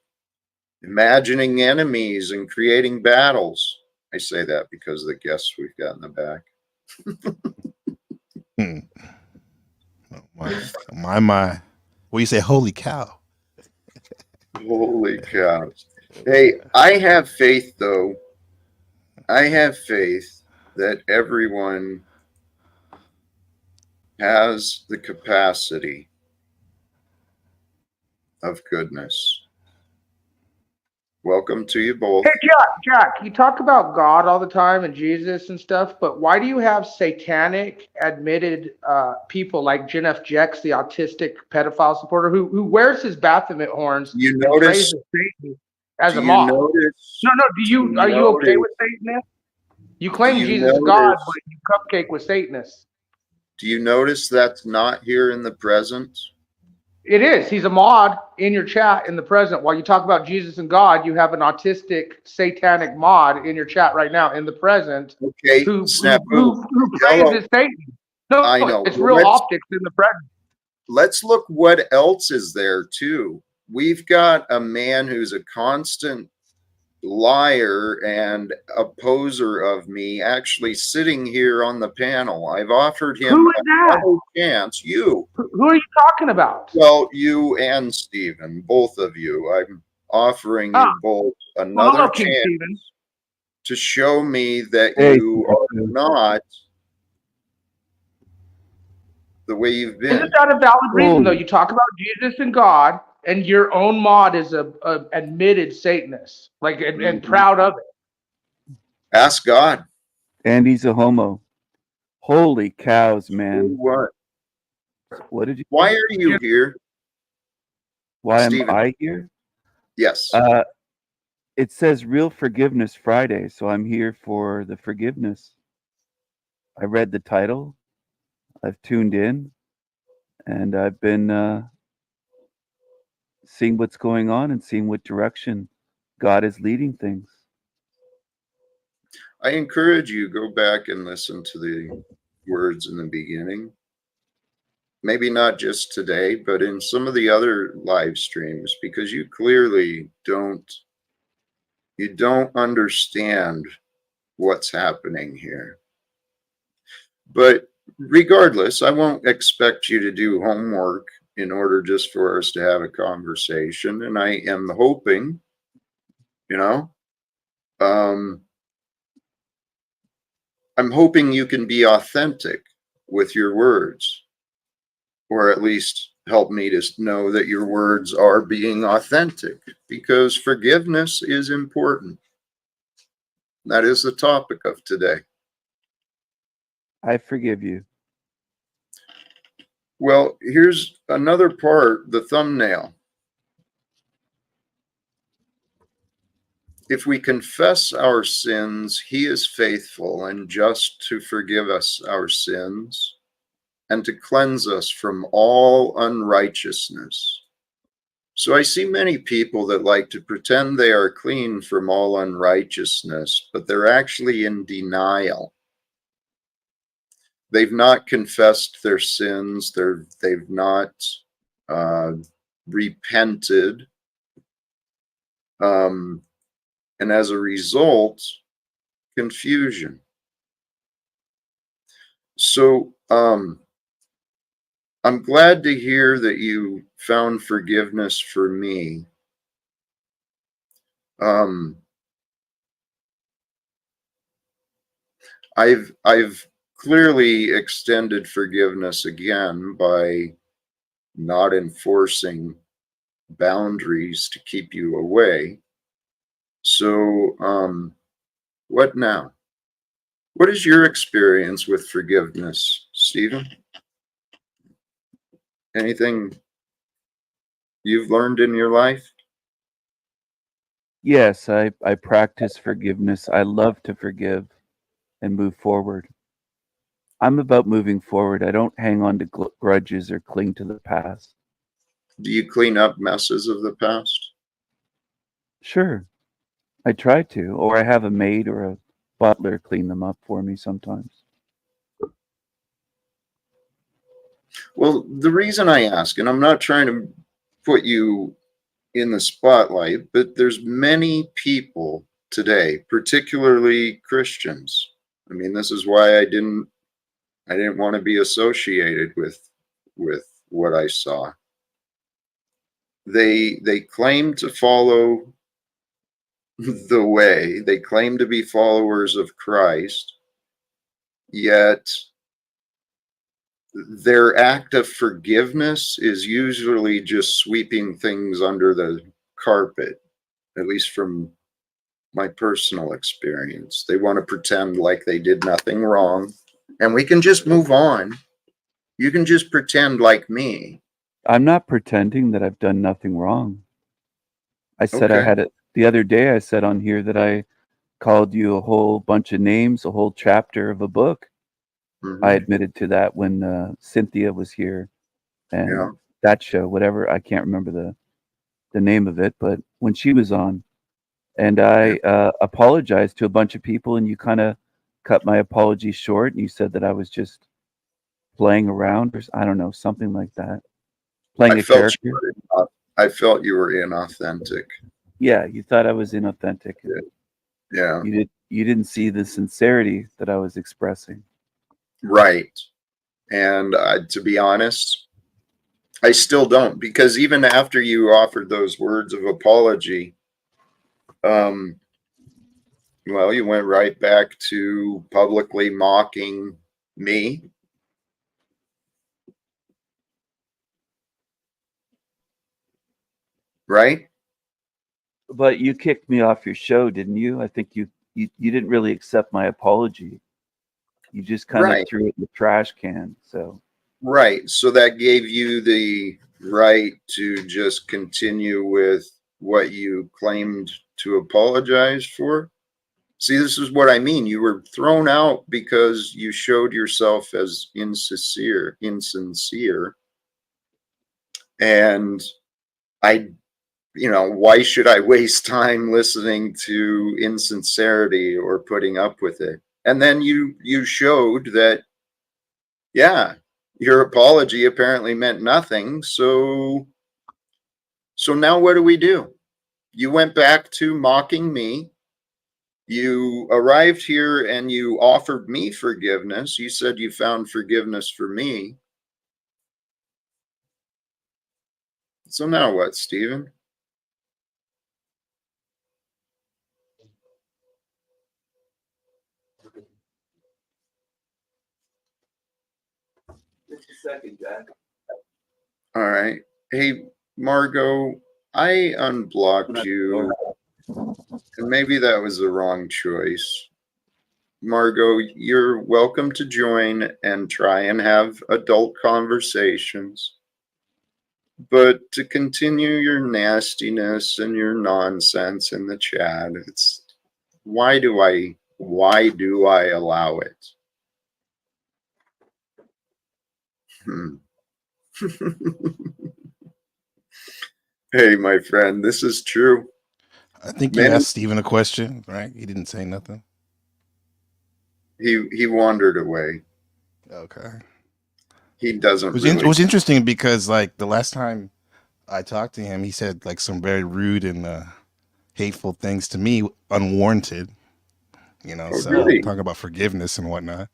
imagining enemies and creating battles. I say that because of the guests we've got in the back. Oh, my. Well, you say, holy cow. Holy cows. Hey, I have faith, though. I have faith that everyone has the capacity of goodness. Welcome to you both. Hey, Jack, you talk about God all the time and Jesus and stuff, but why do you have satanic admitted people like Gen F. Jex, the autistic pedophile supporter, who wears his Baphomet horns You and notice? praises Satan as Do a you mob? notice? No. Are you okay with Satanists? You claim you Jesus is notice- God, but you cupcake with Satanists. Do you notice that's not here in the present? It is. He's a mod in your chat in the present. While you talk about Jesus and God, you have an autistic satanic mod in your chat right now in the present Okay, who Snafu. praises Satan. No, I know. it's real optics in the present. Let's look what else is there too. We've got a man who's a constant liar and opposer of me actually sitting here on the panel. I've offered him Who is that? another chance. You. Who are you talking about? Well, you and Stephen, both of you. I'm offering you both another chance to show me that you are not the way you've been. Isn't that a valid reason, though? You talk about Jesus and God, and your own mod is a admitted Satanist, and proud of it. Ask God. And he's a homo. Holy cows, man! What? What did you? Why are you here? Why Stephen. am I here? Yes. It says Real Forgiveness Friday, so I'm here for the forgiveness. I read the title. I've tuned in, and I've been seeing what's going on and seeing what direction God is leading things. I encourage you, go back and listen to the words in the beginning. Maybe not just today, but in some of the other live streams, because you clearly don't understand what's happening here. But regardless, I won't expect you to do homework in order just for us to have a conversation. And I am hoping, I'm hoping you can be authentic with your words, or at least help me to know that your words are being authentic, because forgiveness is important. That is the topic of today. I forgive you. Well, here's another part, the thumbnail. If we confess our sins, he is faithful and just to forgive us our sins and to cleanse us from all unrighteousness. So I see many people that like to pretend they are clean from all unrighteousness, but they're actually in denial. They've not confessed their sins. They've not repented. And as a result, confusion. So I'm glad to hear that you found forgiveness for me. I've clearly extended forgiveness again by not enforcing boundaries to keep you away. So what now? What is your experience with forgiveness, Stephen? Anything you've learned in your life? Yes, I practice forgiveness. I love to forgive. and move forward. I'm about moving forward. I don't hang on to grudges or cling to the past. Do you clean up messes of the past? Sure, I try to, or I have a maid or a butler clean them up for me sometimes. Well, the reason I ask, and I'm not trying to put you in the spotlight, but there's many people today, particularly Christians. I mean, this is why I didn't want to be associated with what I saw. They claim to follow the way. They claim to be followers of Christ, yet their act of forgiveness is usually just sweeping things under the carpet, at least from my personal experience. They want to pretend like they did nothing wrong, and we can just move on. You can just pretend like me. I'm not pretending that I've done nothing wrong. I said I Okay. had it the other day. I said on here that I called you a whole bunch of names, a whole chapter of a book. Mhm. I admitted to that when Cynthia was here, and Yeah. that show, whatever, I can't remember the name of it, but when she was on, and I apologized to a bunch of people, and you kind of cut my apology short, and you said that I was just playing around, or I don't know, something like that, playing a character. I felt you were inauthentic. Yeah, you thought I was inauthentic. Yeah. You didn't see the sincerity that I was expressing. Right. And to be honest, I still don't, because even after you offered those words of apology, well, you went right back to publicly mocking me. Right? But you kicked me off your show, didn't you? I think you didn't really accept my apology. You just kind of Right. threw it in the trash can. So Right. So that gave you the right to just continue with what you claimed to apologize for. See, this is what I mean. You were thrown out because you showed yourself as insincere. And why should I waste time listening to insincerity or putting up with it? And then you showed that, yeah, your apology apparently meant nothing. So now what do? You went back to mocking me. You arrived here and you offered me forgiveness. You said you found forgiveness for me. So now what, Stephen? just a second, Jack. All right. Hey, Margot, I unblocked you, and maybe that was the wrong choice. Margot, you're welcome to join and try and have adult conversations. But to continue your nastiness and your nonsense in the chat, it's why do I allow it? Hey, my friend, this is true. I think you asked Stephen a question, right? He didn't say nothing. He wandered away. Okay. He doesn't. It was interesting because like the last time I talked to him, he said like some very rude and hateful things to me, unwarranted. Talking about forgiveness and whatnot.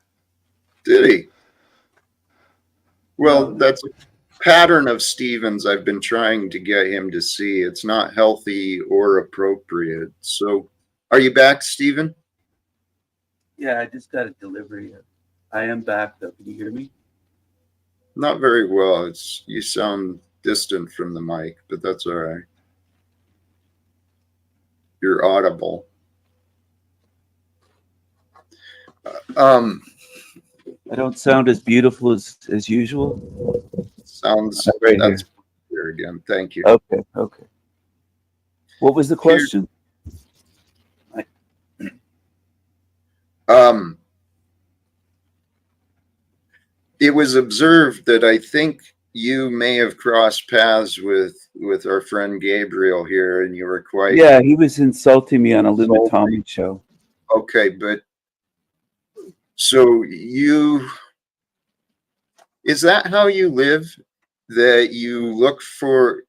Did he? Well, that's a pattern of Stephen's I've been trying to get him to see. It's not healthy or appropriate. So, are you back, Stephen? Yeah, I just got a delivery. I am back, though. Can you hear me? Not very well. You sound distant from the mic, but that's all right. You're audible. I don't sound as beautiful as usual. Sounds right that's here again. Thank you. Okay. What was the question? it was observed that I think you may have crossed paths with our friend Gabriel here, and you were quite Yeah, he was insulting me on a insulting. Lumatomic show. Okay, but so is that how you live? That you look for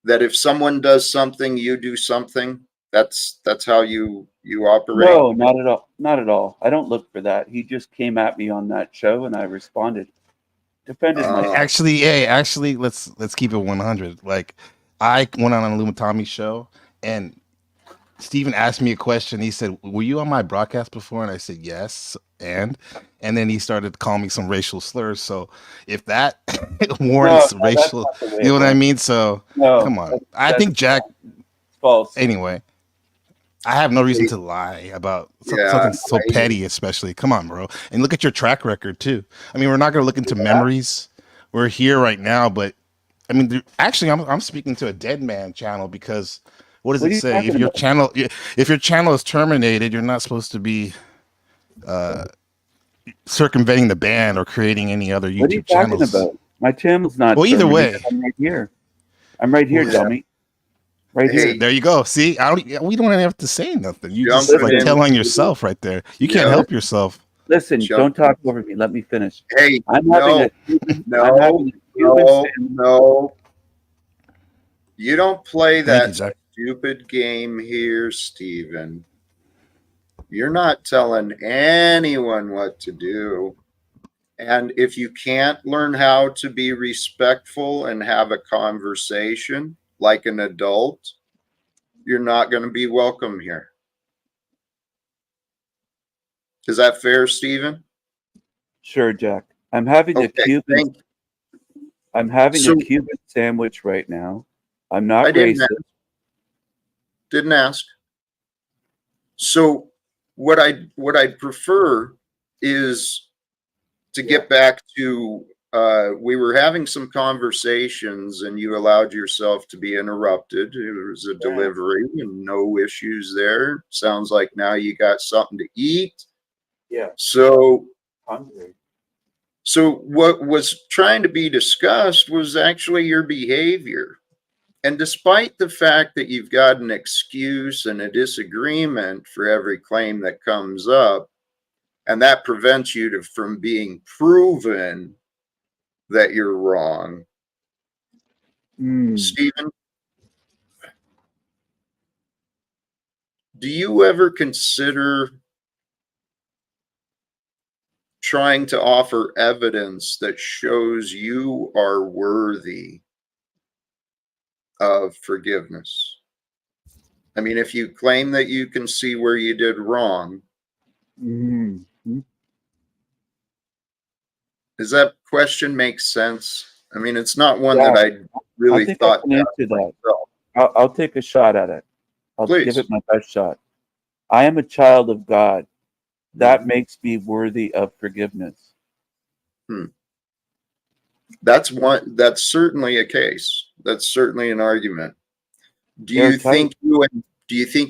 that if someone does something, you do something? That's how you operate? No, not at all. Not at all. I don't look for that. He just came at me on that show, and I responded, defended myself. Actually, let's keep it 100. Like, I went on a Lumatomi show, and Steven asked me a question. He said, "Were you on my broadcast before?" And I said, "Yes." And then he started calling me some racial slurs. So if that warrants No, that's racial, not the way you know it what I went. mean? So No, come on. I that's think Jack. false. Anyway, I have no reason to lie about Yeah, something so petty, especially. Come on, bro. And look at your track record too. I mean, we're not going to look into memories. We're here right now, but I mean, actually, I'm speaking to a dead man channel because what does What are it you say? talking about? If your channel is terminated, you're not supposed to be circumventing the ban or creating any other What are you YouTube talking channels. about? My channel's not Well, either terminated. way. I'm right here. I'm right here, Yeah. dummy. Right Hey, here. There you go. See, we don't have to say nothing. You just Jumping like in. tell on yourself right there. You can't Yeah. help yourself. Listen, Jump. don't talk over me. Let me finish. Hey, I'm no, having a Cuban, no, I'm having a Cuban no, sandwich. no. You don't play Thank you, that Jack. stupid game here, Steven. You're not telling anyone what to do. And if you can't learn how to be respectful and have a conversation like an adult, you're not going to be welcome here. Is that fair, Steven? Sure, Jack. I'm having a Okay, Cuban. thank you. I'm having So- a Cuban sandwich right now. I'm not I didn't racist. Didn't ask. So what I'd prefer is to get back to we were having some conversations and you allowed yourself to be interrupted. It was a delivery and no issues there. Sounds like now you got something to eat. Yeah, So hungry. so what was trying to be discussed was actually your behavior. And despite the fact that you've got an excuse and a disagreement for every claim that comes up, and that prevents you from being proven that you're wrong, Stephen, do you ever consider trying to offer evidence that shows you are worthy of forgiveness? I mean, if you claim that you can see where you did wrong, does that question make sense? I mean, it's not one that I really I think thought. I can answer that. I'll take a shot at it. I'll Please. give it my best shot. I am a child of God. That makes me worthy of forgiveness. That's certainly a case. That's certainly an argument. Do you think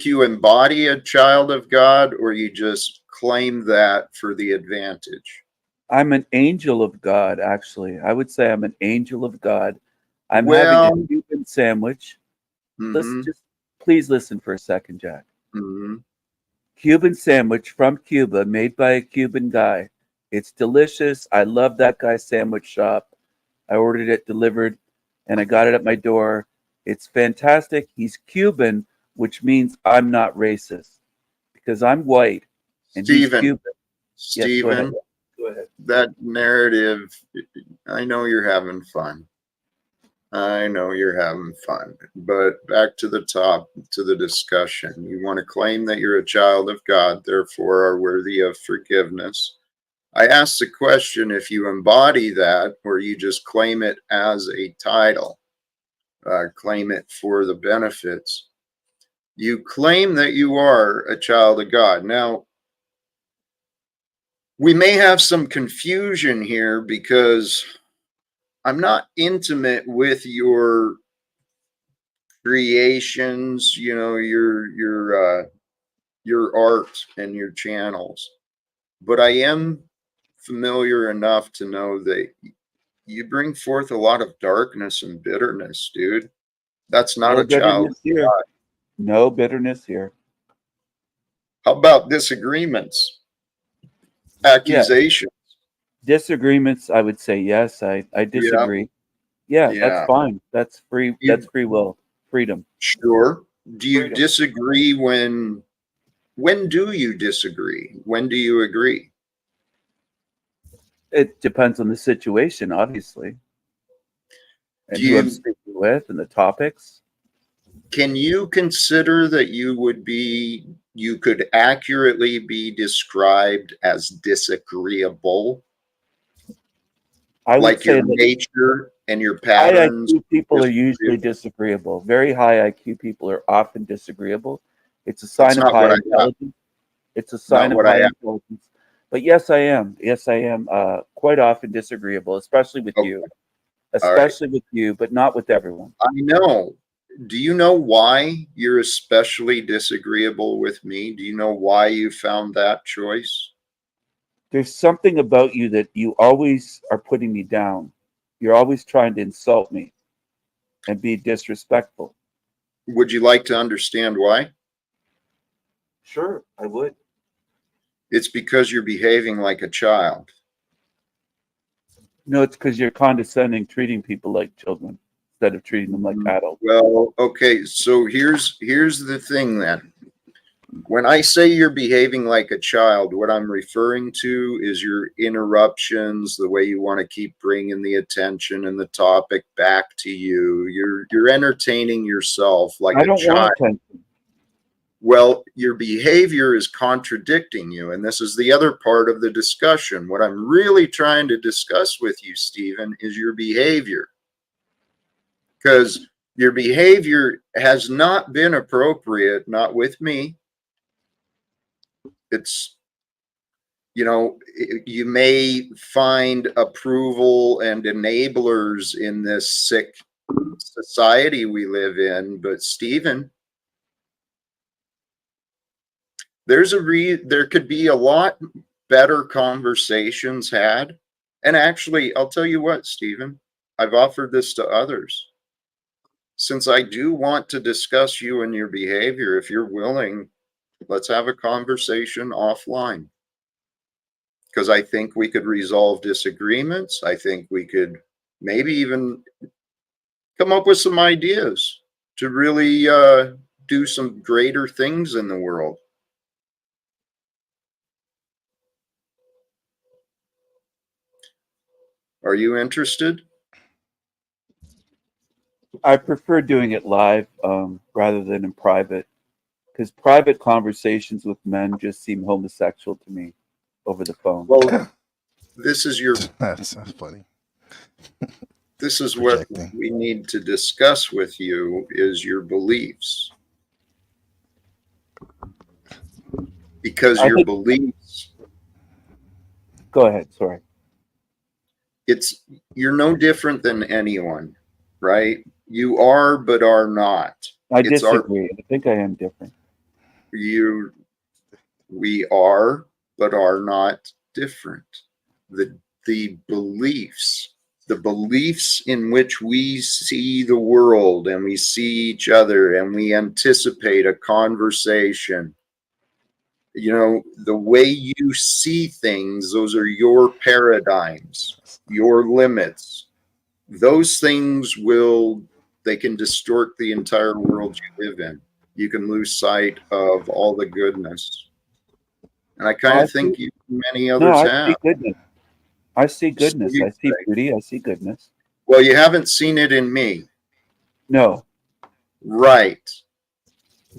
you embody a child of God, or you just claim that for the advantage? I'm an angel of God, actually. I would say I'm an angel of God. I'm Well, having a Cuban sandwich. Please listen for a second, Jack. Cuban sandwich from Cuba, made by a Cuban guy. It's delicious. I love that guy's sandwich shop. I ordered it delivered, and I got it at my door. It's fantastic. He's Cuban, which means I'm not racist because I'm white and he's Cuban. Stephen, Yes, go ahead. that narrative, I know you're having fun. I know you're having fun. But back to the top, to the discussion. You want to claim that you're a child of God, therefore are worthy of forgiveness. I asked the question if you embody that or you just claim it as a title, claim it for the benefits. You claim that you are a child of God. Now, we may have some confusion here because I'm not intimate with your creations, you know, your art and your channels, but I am familiar enough to know that you bring forth a lot of darkness and bitterness, dude. That's not No a child. bitterness here. No bitterness here. How about disagreements, accusations? Disagreements, I would say yes. I disagree. Yeah, that's Yeah. fine. That's free. You- That's free will, freedom. Sure. Do you Freedom. disagree when do you disagree? When do you agree? It depends on the situation, obviously, and Do who I'm you speaking with, and the topics. can you consider that you could accurately be described as disagreeable? I would Like say your that nature and your high patterns? IQ people are usually disagreeable? disagreeable. Very high IQ people are often disagreeable. It's a That's sign of not high what I got. intelligence. It's a sign Not of what I high asked. intelligence. But yes, I am. Yes, I am. Quite often disagreeable, especially with Okay. you. All right. Especially with you, but not with everyone. I know. Do you know why you're especially disagreeable with me? Do you know why you found that choice? There's something about you that you always are putting me down. You're always trying to insult me and be disrespectful. Would you like to understand why? Sure, I would. It's because you're behaving like a child. No, it's because you're condescending, treating people like children instead of treating them like adults. Well, okay, so here's the thing then. When I say you're behaving like a child, what I'm referring to is your interruptions, the way you want to keep bringing the attention and the topic back to you. You're entertaining yourself like I a don't child. want attention. Well, your behavior is contradicting you. And this is the other part of the discussion. What I'm really trying to discuss with you, Stephen, is your behavior. Because your behavior has not been appropriate, not with me. It's, you may find approval and enablers in this sick society we live in, but Stephen, there could be a lot better conversations had. And actually, I'll tell you what, Stephen, I've offered this to others. Since I do want to discuss you and your behavior, if you're willing, let's have a conversation offline. Because I think we could resolve disagreements. I think we could maybe even come up with some ideas to really do some greater things in the world. Are you interested? I prefer doing it live rather than in private, because private conversations with men just seem homosexual to me over the phone. Well, this is That's funny. this is what Projecting. we need to discuss with you is your beliefs. Because I your think- beliefs, Go ahead. Sorry. you're no different than anyone, right? You are, but are not. I It's disagree. I think I am different. We are, but are not different. The beliefs in which we see the world and we see each other and we anticipate a conversation. The way you see things, those are your paradigms, your limits. Those things they can distort the entire world you live in. You can lose sight of all the goodness. And I kind of think many others I have. see goodness. I see goodness. So you I see say. beauty. I see goodness. Well, you haven't seen it in me. No. Right.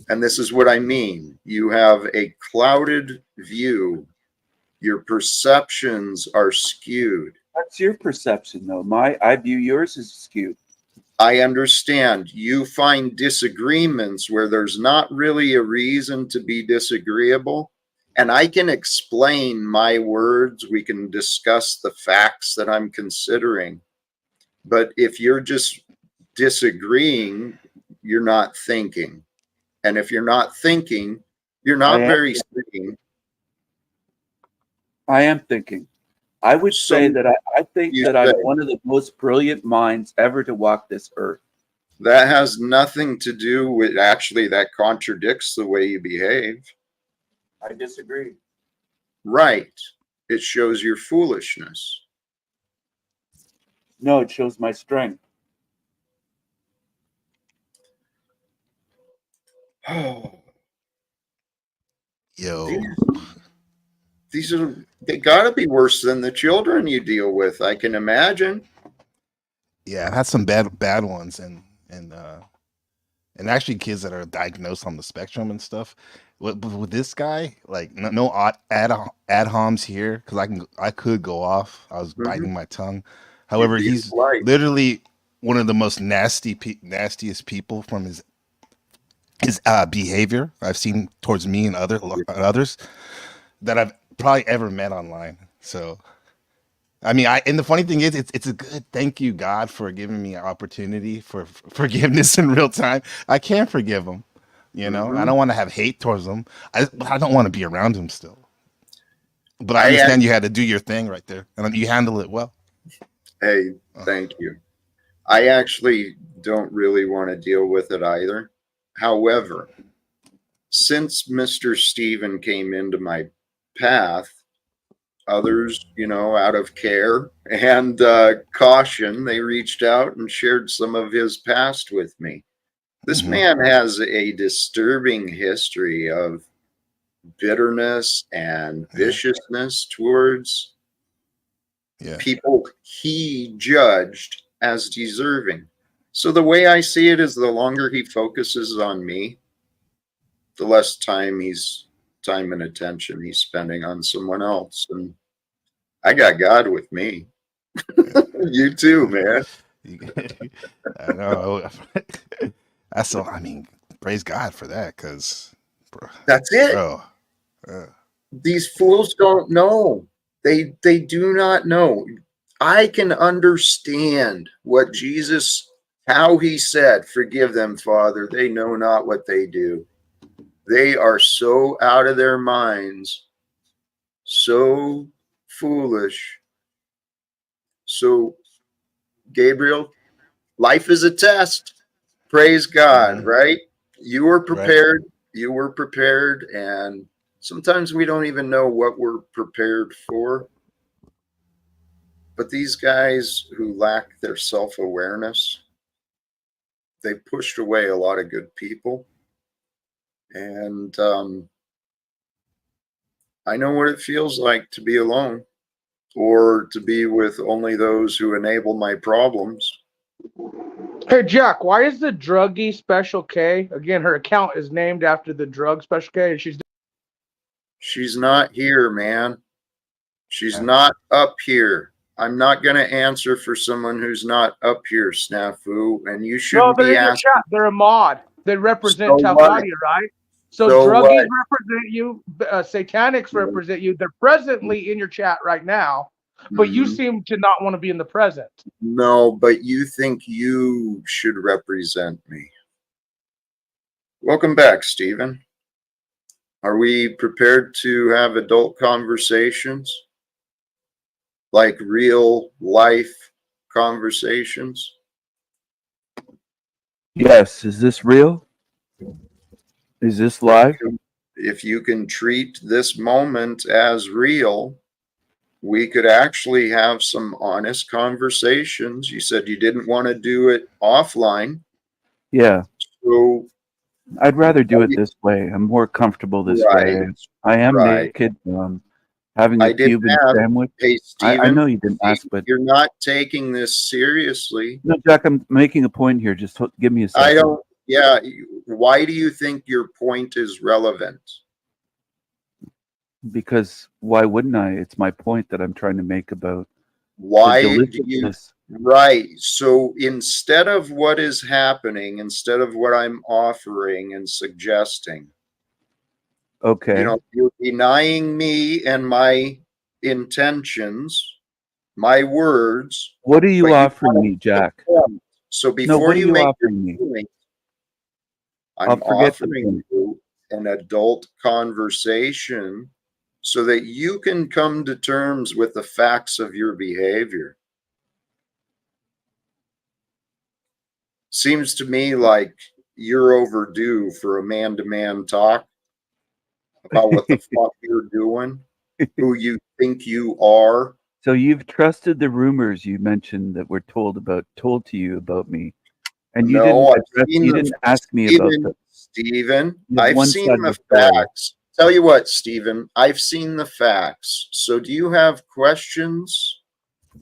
And this is what I mean. You have a clouded view. Your perceptions are skewed. That's your perception, though. I view yours as skewed. I understand you find disagreements where there's not really a reason to be disagreeable. And I can explain my words. We can discuss the facts that I'm considering. But if you're just disagreeing, you're not thinking. And if you're not thinking, you're not very sane. I am thinking. I would So say that I think you that I'm say one of the most brilliant minds ever to walk this earth. that has nothing to do with, actually, that contradicts the way you behave. I disagree. Right. It shows your foolishness. No, it shows my strength. Yo, These are, they gotta be worse than the children you deal with, I can imagine. yeah, I've had some bad ones, and actually kids that are diagnosed on the spectrum and stuff. With this guy, like no ad homs here because I could go off. I was Mhm. biting my tongue. You'd However, be he's polite. literally one of the most nastiest people from his behavior I've seen towards me and others that I've probably ever met online. So I mean, and the funny thing is, it's a good thank you God for giving me an opportunity for forgiveness in real time. I can forgive him, you know. I Mhm. don't want to have hate towards him. But I don't want to be around him still. But I I understand you had to do your thing right there, and you handle it well. Hey, thank you. I actually don't really want to deal with it either. However, since Mr. Steven came into my path, others, out of care and caution, they reached out and shared some of his past with me. This Hmm. man has a disturbing history of bitterness and Yeah, viciousness towards yeah. people he judged as deserving. So the way I see it is the longer he focuses on me, the less time and attention he's spending on someone else. And I got God with me. You too, man. I know. That's so. I mean, praise God for that, because, That's it. bro. Uh, These fools don't know. They do not know. I can understand what Jesus, how he said, "Forgive them, Father, they know not what they do." They are so out of their minds, so foolish. So, Gabriel, life is a test. Praise God, mhm, right? You were right. prepared. You were prepared. And sometimes we don't even know what we're prepared for. But these guys who lack their self awareness, they pushed away a lot of good people. And I know what it feels like to be alone or to be with only those who enable my problems. Hey Jack, why is the druggie Special K? Again, her account is named after the drug Special K, and She's not here, man. She's Yeah. not up here. I'm not going to answer for someone who's not up here, Snafu, and you no, shouldn't they're be in your asking. chat. They're a mod. They So represent what? Talcott, right? So So druggies what? represent you, satanics represent you. They're presently in your chat right now, but you Mhm. seem to not want to be in the present. No, but you think you should represent me. Welcome back, Stephen. Are we prepared to have adult conversations? Like real life conversations? Yes. Is this real? Is this live? If you can treat this moment as real, we could actually have some honest conversations. You said you didn't want to do it offline. Yeah. So, I'd rather do it this way. I'm more comfortable this right, way. I am right. naked, having a I didn't Cuban ask. sandwich. Hey, I know Stephen, you didn't ask, but you're not taking this seriously. no, Jack, I'm making a point here. Just give me a I second. don't, yeah. Why do you think your point is relevant? Because why wouldn't I? It's my point that I'm trying to make about the Why do you, deliciousness. right? So instead of what is happening, instead of what I'm offering and suggesting, Okay. you're denying me and my intentions, my words, What are you but you offering want me, to Jack? point. So No, before what are you you make your offering me? point, I'll I'm forget the offering point. you an adult conversation so that you can come to terms with the facts of your behavior. Seems to me like you're overdue for a man-to-man talk about what the fuck you're doing, who you think you are. So you've trusted the rumors you mentioned that were told to you about me, and you No, didn't ask me about them. Stephen, You have I've one seen side of the the story. facts. Tell you what, Stephen, I've seen the facts. So do you have questions,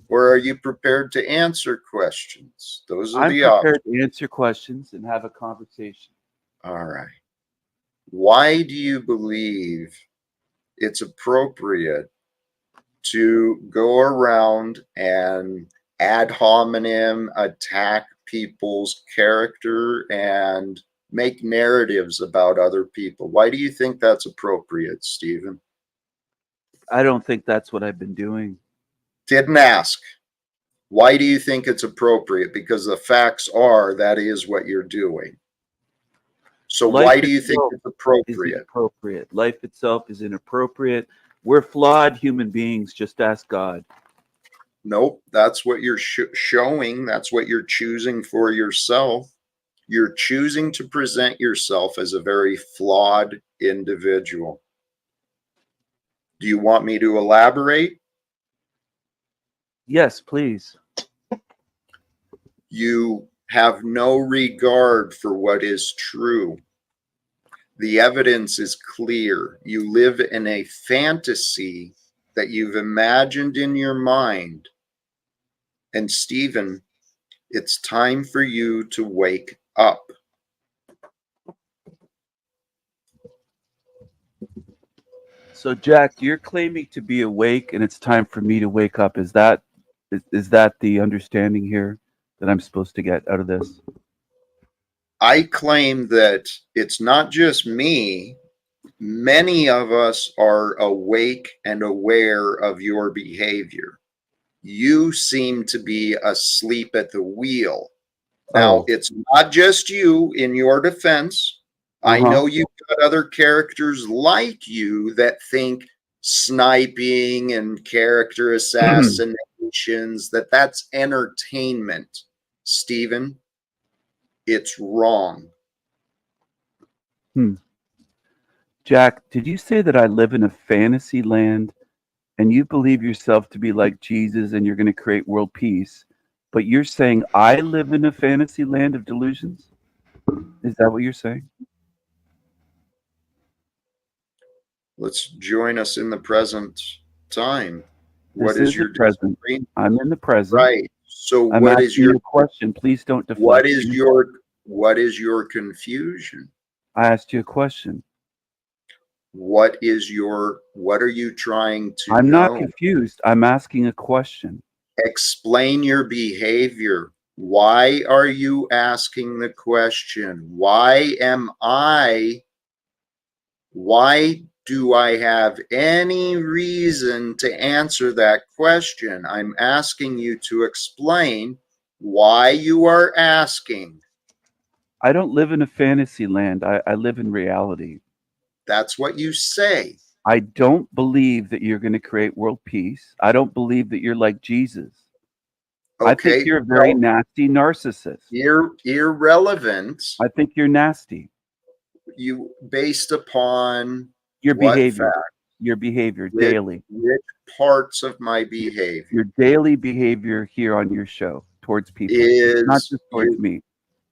or are you prepared to answer questions? Those are I'm the options. prepared to answer questions and have a conversation. All right. Why do you believe it's appropriate to go around and ad hominem attack people's character and make narratives about other people? Why do you think that's appropriate, Stephen? I don't think that's what I've been doing. Didn't ask. Why do you think it's appropriate? Because the facts are that is what you're doing. So why do you think it's appropriate? Inappropriate. Life itself is inappropriate. We're flawed human beings. Just ask God. Nope, that's what you're showing. That's what you're choosing for yourself. You're choosing to present yourself as a very flawed individual. Do you want me to elaborate? Yes, please. You have no regard for what is true. The evidence is clear. You live in a fantasy that you've imagined in your mind. And Stephen, it's time for you to wake up. So, Jack, you're claiming to be awake, and it's time for me to wake up. Is that the understanding here that I'm supposed to get out of this? I claim that it's not just me. Many of us are awake and aware of your behavior. You seem to be asleep at the wheel. Now, it's not just you in your defense. I know you've got other characters like you that think sniping and character assassinations, that's entertainment. Stephen, it's wrong. Jack, did you say that I live in a fantasy land and you believe yourself to be like Jesus and you're going to create world peace, but you're saying I live in a fantasy land of delusions? Is that what you're saying? Let's join us in the present time. What This is your present? I'm in the present. Right. So I'm what is your question? Please don't deflect. What is your confusion? I asked you a question. What are you trying to I'm know? not confused. I'm asking a question. Explain your behavior. Why are you asking the question? Why do I have any reason to answer that question? I'm asking you to explain why you are asking. I don't live in a fantasy land. I live in reality. That's what you say. I don't believe that you're going to create world peace. I don't believe that you're like Jesus. Okay, I think you're a very nasty narcissist. You're irrelevant. I think you're nasty. You based upon your what behavior. Fact? Your behavior daily. Which parts of my behavior? Your daily behavior here on your show towards people, not just towards me.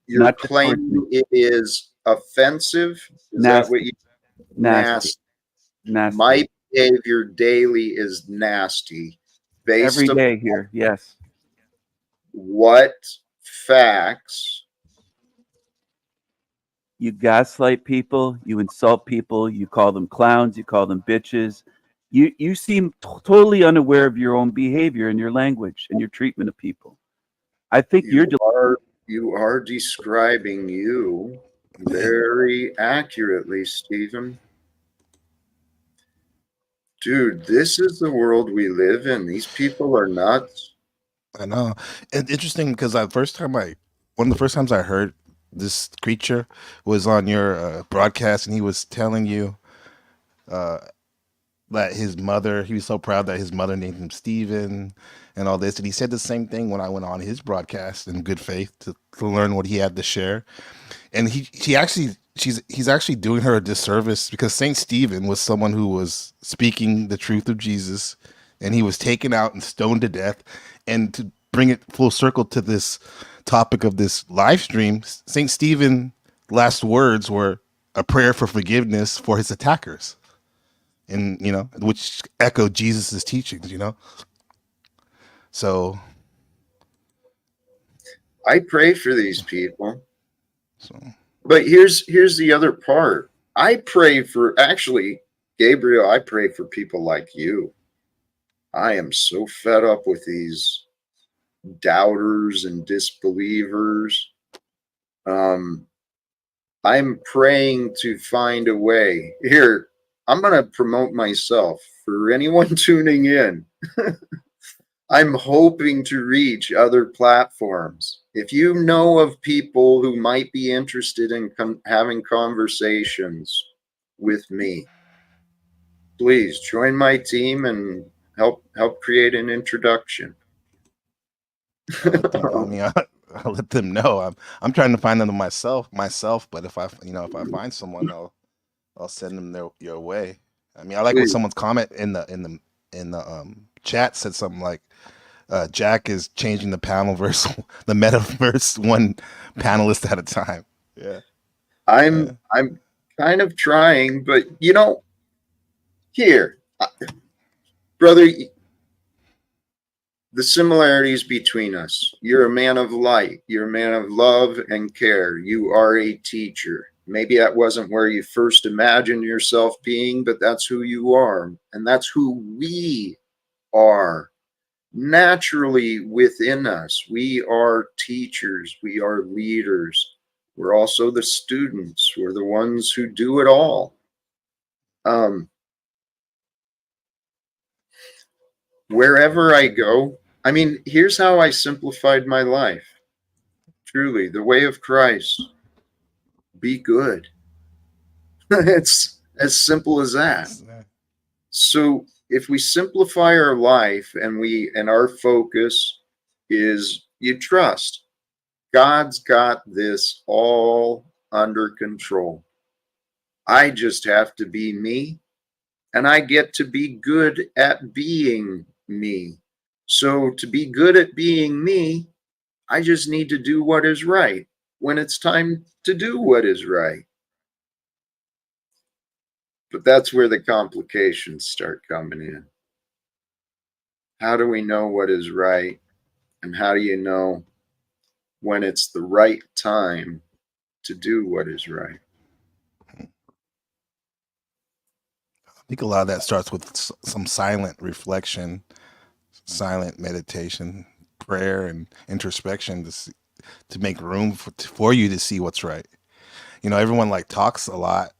You're claiming it is offensive? Is that what you? Nasty. My behavior daily is nasty. Based every day here, yes. What facts? You gaslight people, you insult people, you call them clowns, you call them bitches. You seem totally unaware of your own behavior and your language and your treatment of people. I think you are describing you very accurately, Stephen. Dude, this is the world we live in. These people are nuts. I know. And interesting because one of the first times I heard this creature was on your broadcast, and he was telling you that his mother, he was so proud that his mother named him Stephen and all this. And he said the same thing when I went on his broadcast in good faith to learn what he had to share. And he's actually doing her a disservice because Saint Stephen was someone who was speaking the truth of Jesus, and he was taken out and stoned to death. And to bring it full circle to this topic of this live stream, Saint Stephen last words were a prayer for forgiveness for his attackers, and which echoed Jesus's teachings. So I pray for these people. so But here's the other part. I pray for, actually, Gabriel, I pray for people like you. I am so fed up with these doubters and disbelievers. I'm praying to find a way. Here, I'm going to promote myself for anyone tuning in. I'm hoping to reach other platforms. If you know of people who might be interested in having conversations with me, please join my team and help create an introduction. I'll let them, I mean, I'll let them know. I'm trying to find them myself. But if I find someone, I'll send them your way. I mean, I like when someone's comment in the chat said something like, Jack is changing the the metaverse one panelist at a time. Yeah. I'm kind of trying, but here, brother, the similarities between us. You're a man of light. You're a man of love and care. You are a teacher. Maybe that wasn't where you first imagined yourself being, but that's who you are. And that's who we are. Naturally within us, we are teachers. We are leaders. We're also the students. We're the ones who do it all. Wherever I go, I mean, here's how I simplified my life. Truly, the way of Christ. Be good. It's as simple as that. So if we simplify our life and our focus is you trust, God's got this all under control. I just have to be me, and I get to be good at being me. So to be good at being me, I just need to do what is right when it's time to do what is right. But that's where the complications start coming in. How do we know what is right? And how do you know when it's the right time to do what is right? I think a lot of that starts with some silent reflection, silent meditation, prayer, and introspection to make room for you to see what's right. Everyone talks a lot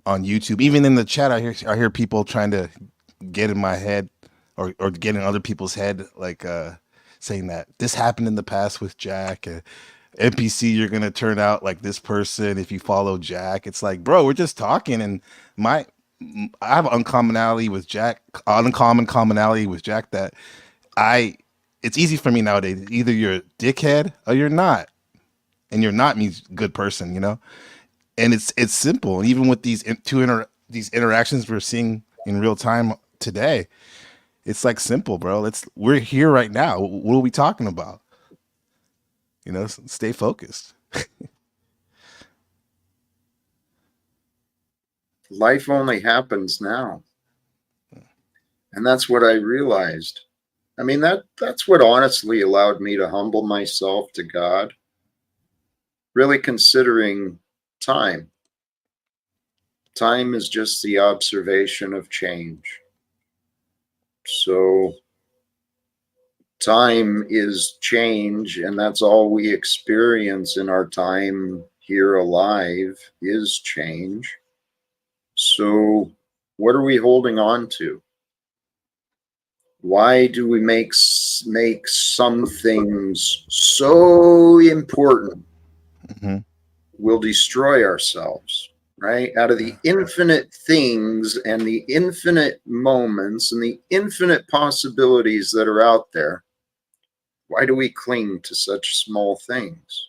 on YouTube. Even in the chat, I hear people trying to get in my head or get in other people's head, saying that this happened in the past with Jack. NPC, you're gonna turn out like this person if you follow Jack. It's like, bro, we're just talking, and I have uncommon commonality with Jack that it's easy for me nowadays. Either you're a dickhead or you're not, and you're not means good person, And it's simple. And even with these these interactions we're seeing in real time today, it's simple, bro. We're here right now. What are we talking about? Stay focused. Life only happens now. And that's what I realized. I mean, that's what honestly allowed me to humble myself to God, really considering time. Time is just the observation of change. So time is change, and that's all we experience in our time here alive is change. So what are we holding on to? Why do we make some things so important? Mm-hmm. We'll destroy ourselves. right? Out of the infinite things and the infinite moments and the infinite possibilities that are out there, why do we cling to such small things?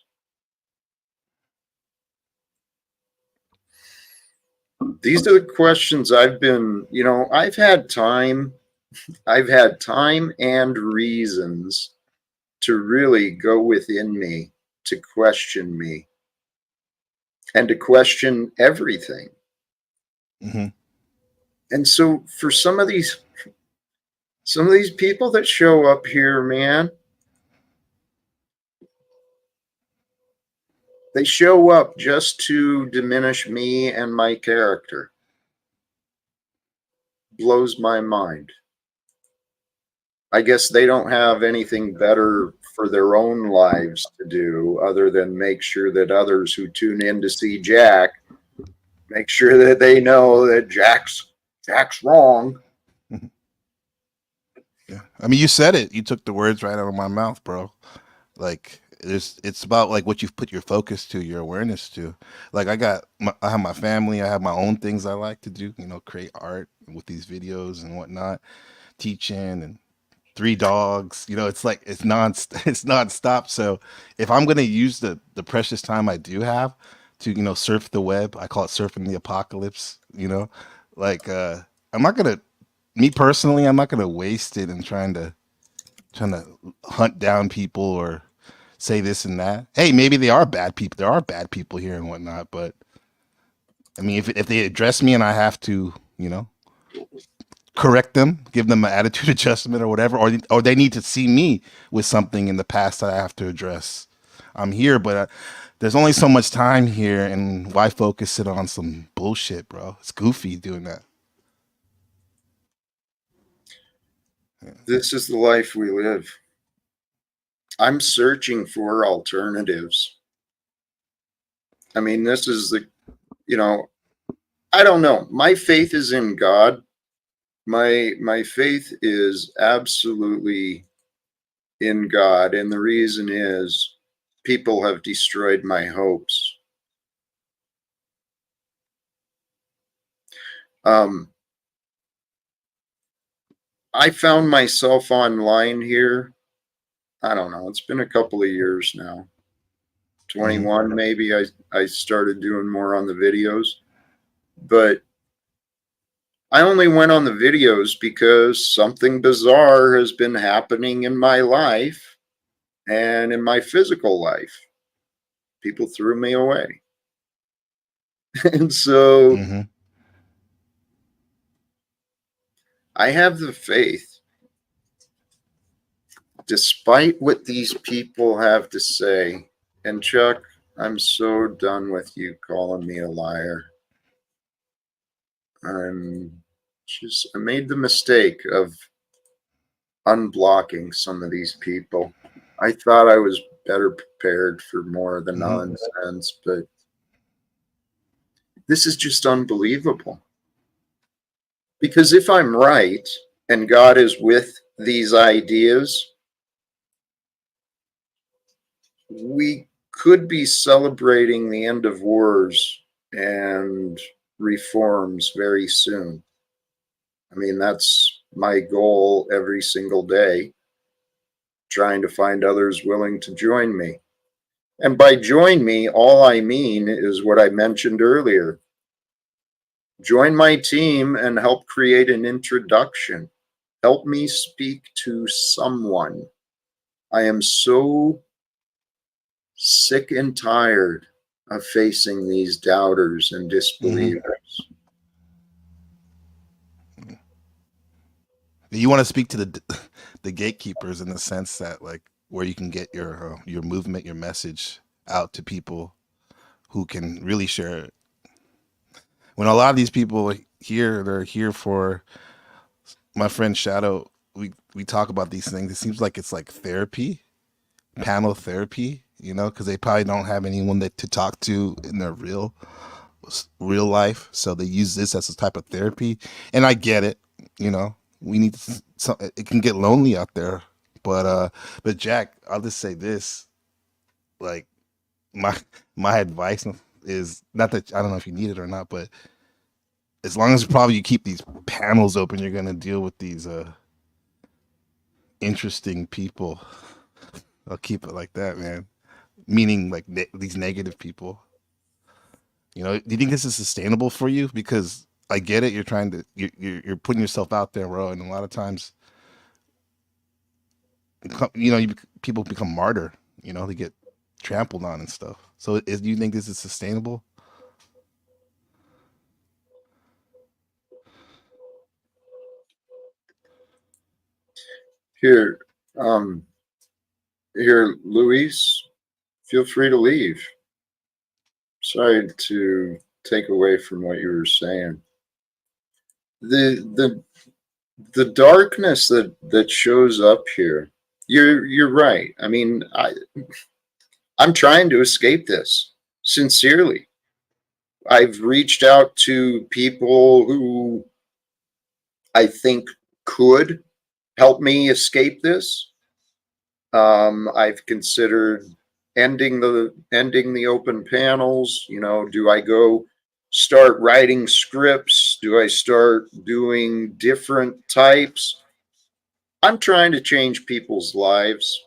These are the questions I've been, I've had time and reasons to really go within me, to question me, and to question everything. Mm-hmm. And so for some of these people that show up here, man, they show up just to diminish me and my character. Blows my mind. I guess they don't have anything better for their own lives to do other than make sure that others who tune in to see Jack make sure that they know that Jack's wrong. Yeah. I mean, you said it. You took the words right out of my mouth, bro. Like it's about like what you've put your focus to, your awareness to. Like I have my family, I have my own things I like to do, create art with these videos and whatnot, teaching and 3 dogs, it's like it's nonstop. So if I'm gonna use the precious time I do have to, surf the web, I call it surfing the apocalypse, like I'm not gonna me personally, I'm not gonna waste it in trying to hunt down people or say this and that. Hey, maybe they are bad people. There are bad people here and whatnot, but I mean, if they address me and I have to, correct them, give them an attitude adjustment or whatever, or they need to see me with something in the past that I have to address. I'm here, but there's only so much time here, and why focus it on some bullshit, bro? It's goofy doing that. This is the life we live. I'm searching for alternatives. I mean, this is I don't know. My faith is in God. My faith is absolutely in God, and the reason is people have destroyed my hopes. I found myself online here. I don't know. It's been a couple of years now. 21 maybe. I started doing more on the videos, but I only went on the videos because something bizarre has been happening in my life and in my physical life. People threw me away. And so I have the faith, despite what these people have to say. And Chuck, I'm so done with you calling me a liar. I made the mistake of unblocking some of these people. I thought I was better prepared for more of the nonsense, but this is just unbelievable. Because if I'm right and God is with these ideas, we could be celebrating the end of wars and reforms very soon. I mean, that's my goal every single day, trying to find others willing to join me. And by join me, all I mean is what I mentioned earlier. Join my team and help create an introduction. Help me speak to someone. I am so sick and tired of facing these doubters and disbelievers. You want to speak to the gatekeepers in the sense that, like, where you can get your movement, your message out to people who can really share it. When a lot of these people here, they're here for my friend Shadow. We talk about these things. It seems like it's like therapy, panel therapy, because they probably don't have anyone to talk to in their real life. So they use this as a type of therapy. And I get it, we need some, it can get lonely out there, but Jack, I'll just say this, like my advice, is not that I don't know if you need it or not, but as long as probably you keep these panels open, you're gonna deal with these interesting people. I'll keep it like that, man. Meaning like these negative people. You know, do you think this is sustainable for you? Because I get it. You're trying to you're putting yourself out there, bro, and a lot of times, you know, people become martyr. You know, they get trampled on and stuff. So, do you think this is sustainable? Here, um, here, Luis, feel free to leave. Sorry to take away from what you were saying. The darkness that shows up here. You're right. I mean, I'm trying to escape this sincerely. I've reached out to people who I think could help me escape this. I've considered ending the open panels. You know, do I go start writing scripts? Do I start doing different types? I'm trying to change people's lives.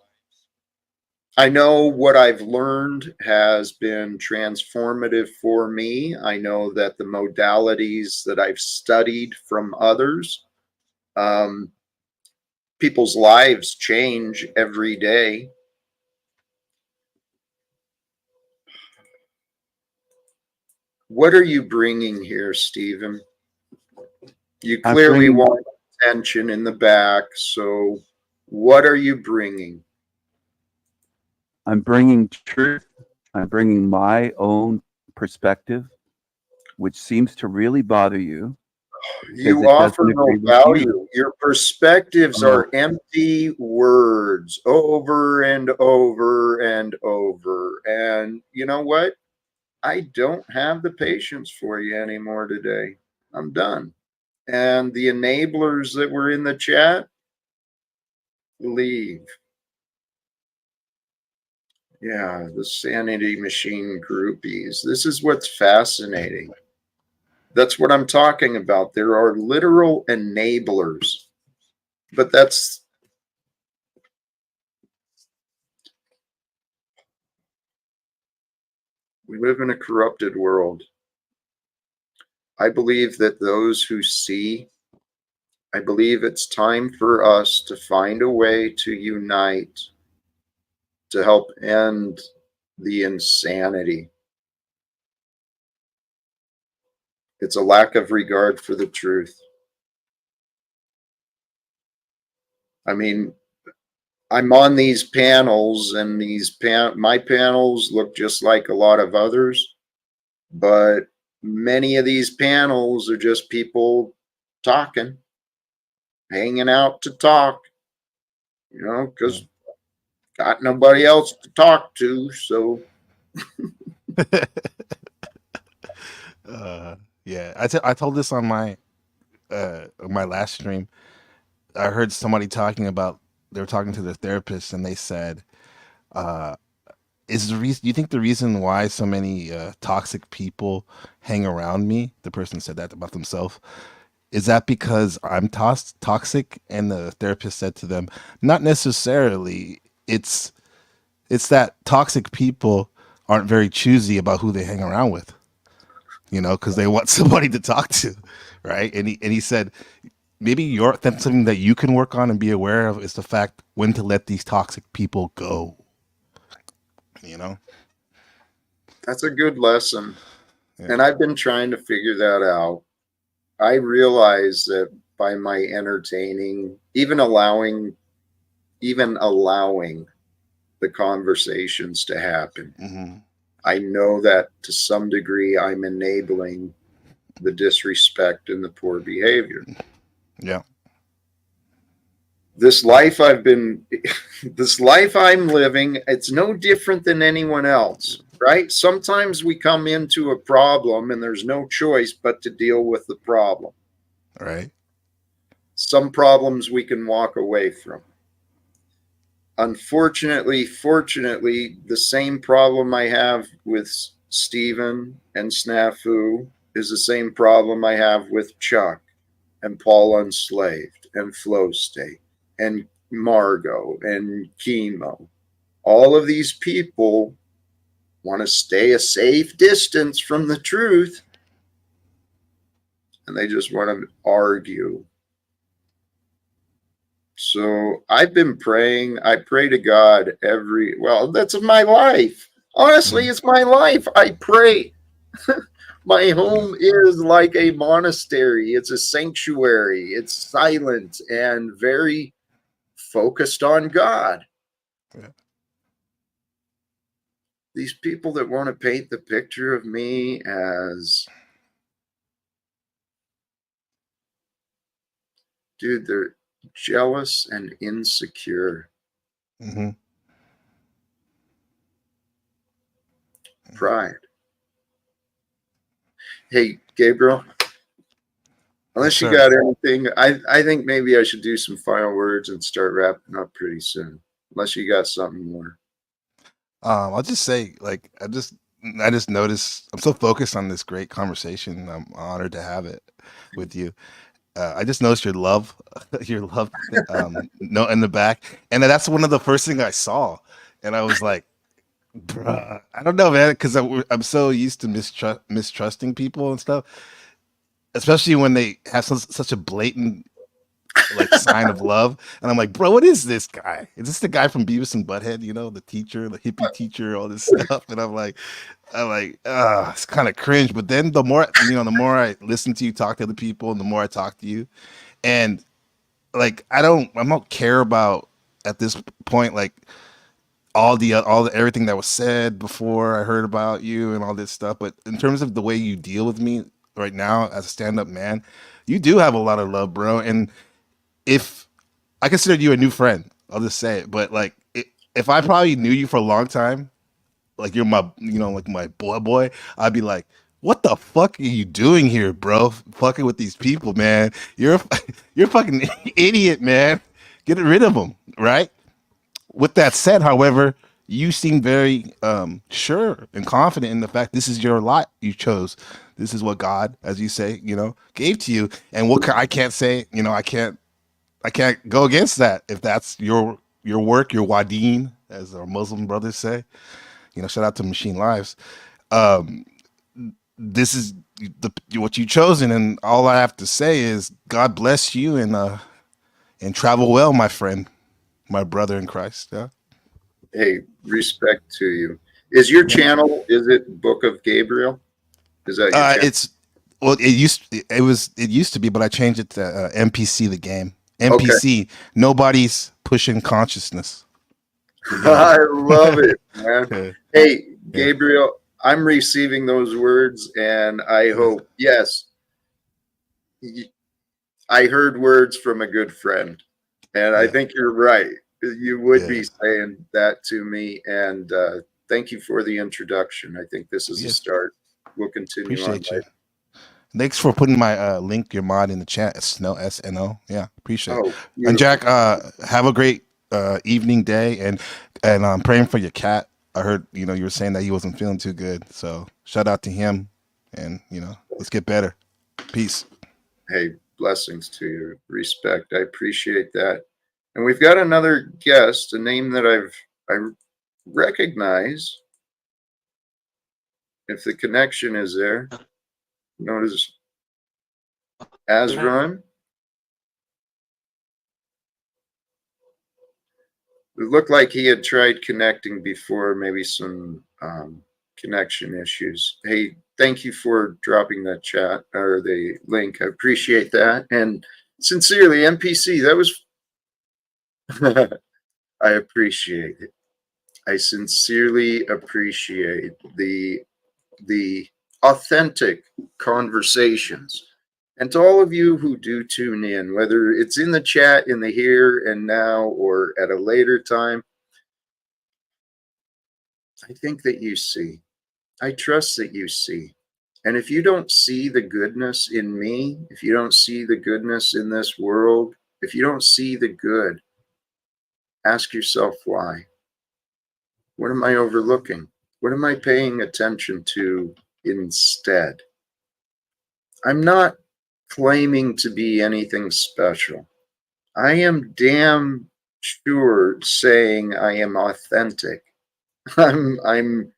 I know what I've learned has been transformative for me. I know that the modalities that I've studied from others, people's lives change every day. What are you bringing here, Stephen? You clearly want attention in the back, so what are you bringing? I'm bringing truth. I'm bringing my own perspective, which seems to really bother you. You offer no value. Your perspectives are empty words over and over and over. And you know what? I don't have the patience for you anymore today. I'm done. And the enablers that were in the chat, leave. Yeah, the sanity machine groupies. This is what's fascinating. That's what I'm talking about. There are literal enablers. But we live in a corrupted world. I believe that those who see, I believe it's time for us to find a way to unite to help end the insanity. It's a lack of regard for the truth. I mean, I'm on these panels, and my panels look just like a lot of others, but many of these panels are just people talking, hanging out to talk, you know, because got nobody else to talk to, so. Yeah, I told this on my last stream. I heard somebody talking about, they were talking to their therapist, and they said, "Is the reason? Do you think the reason why so many toxic people hang around me?" The person said that about themselves. Is that because I'm toxic? And the therapist said to them, "Not necessarily. It's that toxic people aren't very choosy about who they hang around with, you know, because they want somebody to talk to, right?" And he said, maybe that's something that you can work on and be aware of, is the fact when to let these toxic people go. You know, that's a good lesson. Yeah. And I've been trying to figure that out. I realize that by my entertaining, even allowing the conversations to happen, I know that to some degree I'm enabling the disrespect and the poor behavior. Yeah. This life I'm living, it's no different than anyone else, right? Sometimes we come into a problem and there's no choice but to deal with the problem. Right. Some problems we can walk away from. Unfortunately, fortunately, the same problem I have with Stephen and Snafu is the same problem I have with Chuck and Paul Unslaved and Flow State and Margot and Chemo. All of these people want to stay a safe distance from the truth, and they just want to argue. So I've been praying. I pray to God that's my life. Honestly, it's my life. I pray. My home is like a monastery. It's a sanctuary. It's silent and very focused on God. Yeah. These people that want to paint the picture of me as, dude, they're jealous and insecure. Mm-hmm. Pride. Hey, Gabriel, unless you got anything, I think maybe I should do some final words and start wrapping up pretty soon. Unless you got something more. I'll just say, like, I just noticed I'm so focused on this great conversation. I'm honored to have it with you. I just noticed your love, note in the back, and that's one of the first thing I saw, and I was like, bruh, I don't know, man, because I'm so used to mistrusting people and stuff, especially when they have such a blatant like sign of love, and I'm like, bro, what is this guy? Is this the guy from Beavis and Butthead? You know, the teacher, the hippie teacher, all this stuff, and I'm like, it's kind of cringe. But then the more I listen to you talk to other people, and the more I talk to you, and like I don't care about at this point like all the everything that was said before I heard about you and all this stuff. But in terms of the way you deal with me right now as a stand-up man, you do have a lot of love, bro. And if I considered you a new friend, I'll just say it. But like, if I probably knew you for a long time, like you're my, like my boy, I'd be like, what the fuck are you doing here, bro? Fucking with these people, man. You're a fucking idiot, man. Get rid of them, right? With that said, however, you seem very sure and confident in the fact this is your lot you chose. This is what God, as you say, gave to you. And I can't say, I can't go against that if that's your work, your wadeen, as our Muslim brothers say. Shout out to Machine Lives. This is what you chosen, and all I have to say is God bless you and travel well, my friend, my brother in Christ. Yeah. Hey, respect to you. Is your channel? Is it Book of Gabriel? Is that your channel? It used to be, but I changed it to NPC the game. NPC. Okay. Nobody's pushing consciousness. I love it, man. Hey, Gabriel, I'm receiving those words, and I hope, yes, I heard words from a good friend, and I think you're right. You would be saying that to me, and thank you for the introduction. I think this is a start. We'll continue. Appreciate you. Thanks for putting my link, your mod in the chat. Snow, SNO. Yeah, appreciate it. Beautiful. And Jack, have a great evening, day, and I'm praying for your cat. I heard you were saying that he wasn't feeling too good, so shout out to him, and let's get better. Peace. Hey, blessings to you. Respect. I appreciate that. And we've got another guest, a name that I recognize. If the connection is there, notice Azron. It looked like he had tried connecting before, maybe some connection issues. Hey, thank you for dropping that chat or the link. I appreciate that. And sincerely, NPC, that was, I appreciate it. I sincerely appreciate the authentic conversations. And to all of you who do tune in, whether it's in the chat, in the here and now, or at a later time, I think that you see. I trust that you see. And if you don't see the goodness in me, if you don't see the goodness in this world, if you don't see the good, ask yourself why. What am I overlooking? What am I paying attention to instead? I'm not claiming to be anything special. I am damn sure saying I am authentic. I'm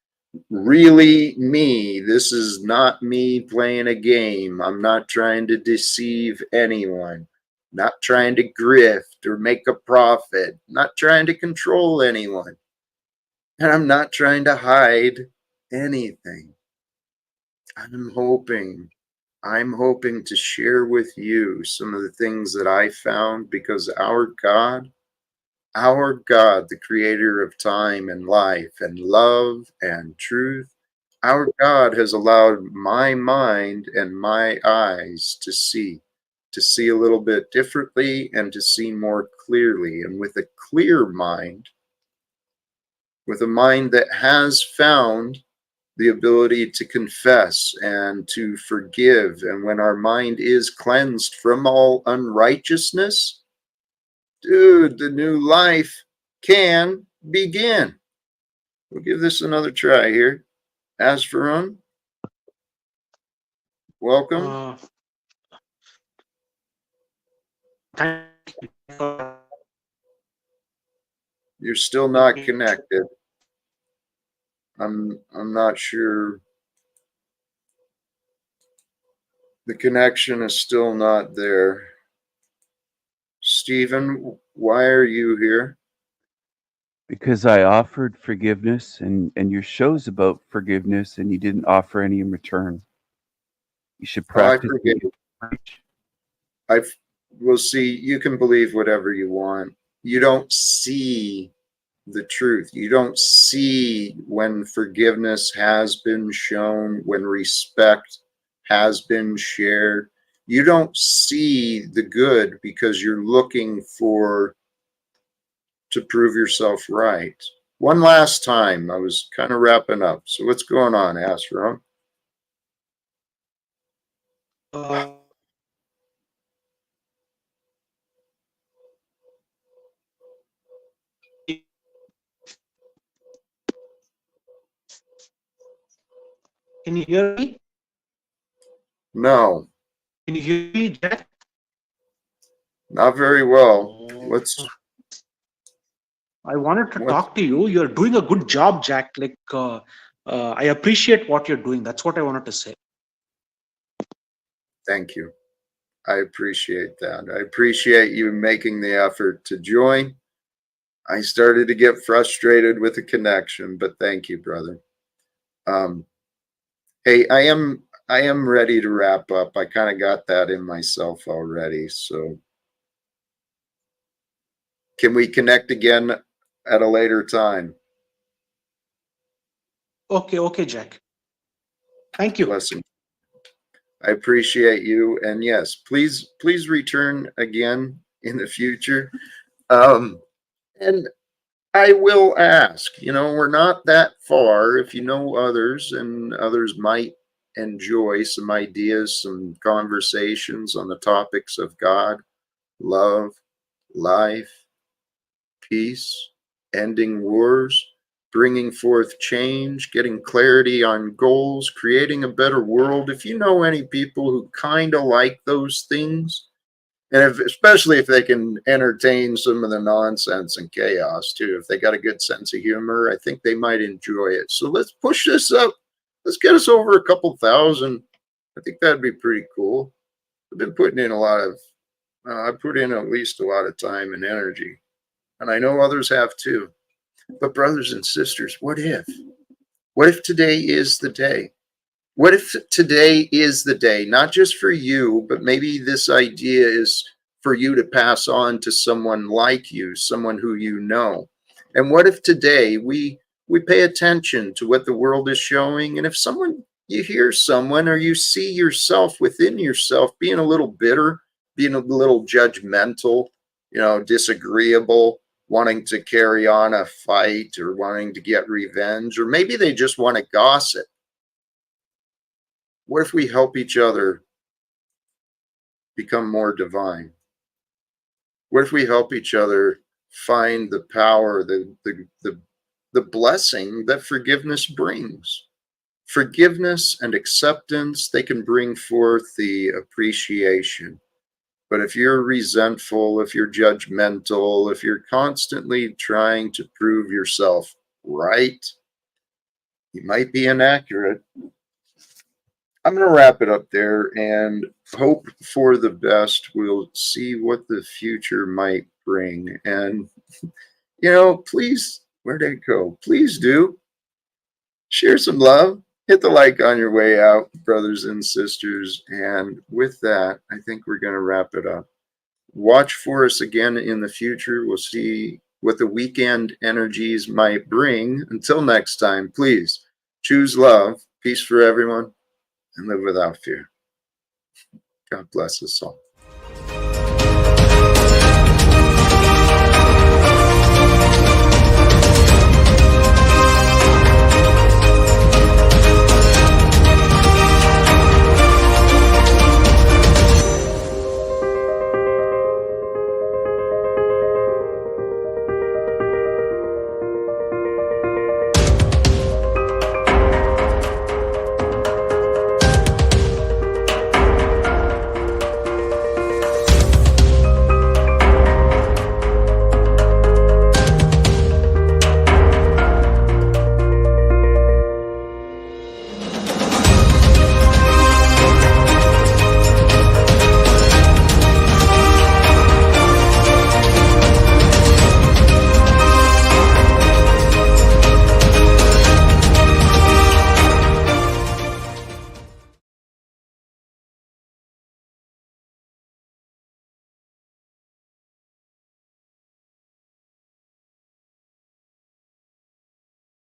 really me. This is not me playing a game. I'm not trying to deceive anyone. Not trying to grift or make a profit. Not trying to control anyone. And I'm not trying to hide anything. I'm hoping to share with you some of the things that I found, because our God, the creator of time and life and love and truth, our God has allowed my mind and my eyes to see a little bit differently and to see more clearly. And with a clear mind, with a mind that has found the ability to confess and to forgive, and when our mind is cleansed from all unrighteousness, dude, the new life can begin. We'll give this another try here. Asfarun, welcome. Thank you. You're still not connected. I'm not sure. The connection is still not there. Stephen, why are you here? Because I offered forgiveness, and your show's about forgiveness, and you didn't offer any in return. You should Oh, I practice. forget. We'll see. You can believe whatever you want. You don't see the truth. You don't see when forgiveness has been shown, when respect has been shared. You don't see the good because you're looking to prove yourself right. One last time, I was kind of wrapping up. So what's going on, Astro? Can you hear me? No, Can you hear me, Jack? not very well. I wanted to talk to you. You're doing a good job, Jack. I appreciate what you're doing. That's what I wanted to say. Thank you. I appreciate that. I appreciate you making the effort to join. I started to get frustrated with the connection, but thank you, brother. Hey, I am ready to wrap up. I kind of got that in myself already. So can we connect again at a later time? Okay, Jack. Thank you. Blessing. I appreciate you. And yes, please return again in the future. And I will ask, we're not that far. If you know others, and others might enjoy some ideas, some conversations on the topics of God, love, life, peace, ending wars, bringing forth change, getting clarity on goals, creating a better world. If you know any people who kind of like those things, and especially if they can entertain some of the nonsense and chaos too, if they got a good sense of humor, I think they might enjoy it. So let's push this up. Let's get us over a couple thousand. I think that'd be pretty cool. I've been putting in I put in at least a lot of time and energy, and I know others have too. But brothers and sisters, what if? What if today is the day? What if today is the day, not just for you, but maybe this idea is for you to pass on to someone like you, someone who you know? And what if today we pay attention to what the world is showing? And if you hear someone or you see yourself within yourself being a little bitter, being a little judgmental, disagreeable, wanting to carry on a fight or wanting to get revenge, or maybe they just want to gossip. What if we help each other become more divine? What if we help each other find the power, the the blessing that forgiveness brings. Forgiveness and acceptance, they can bring forth the appreciation. But if you're resentful, if you're judgmental, if you're constantly trying to prove yourself right, you might be inaccurate. I'm going to wrap it up there and hope for the best. We'll see what the future might bring. And, please, where did it go? Please do share some love. Hit the like on your way out, brothers and sisters. And with that, I think we're going to wrap it up. Watch for us again in the future. We'll see what the weekend energies might bring. Until next time, please choose love, peace for everyone, and live without fear. God bless us all.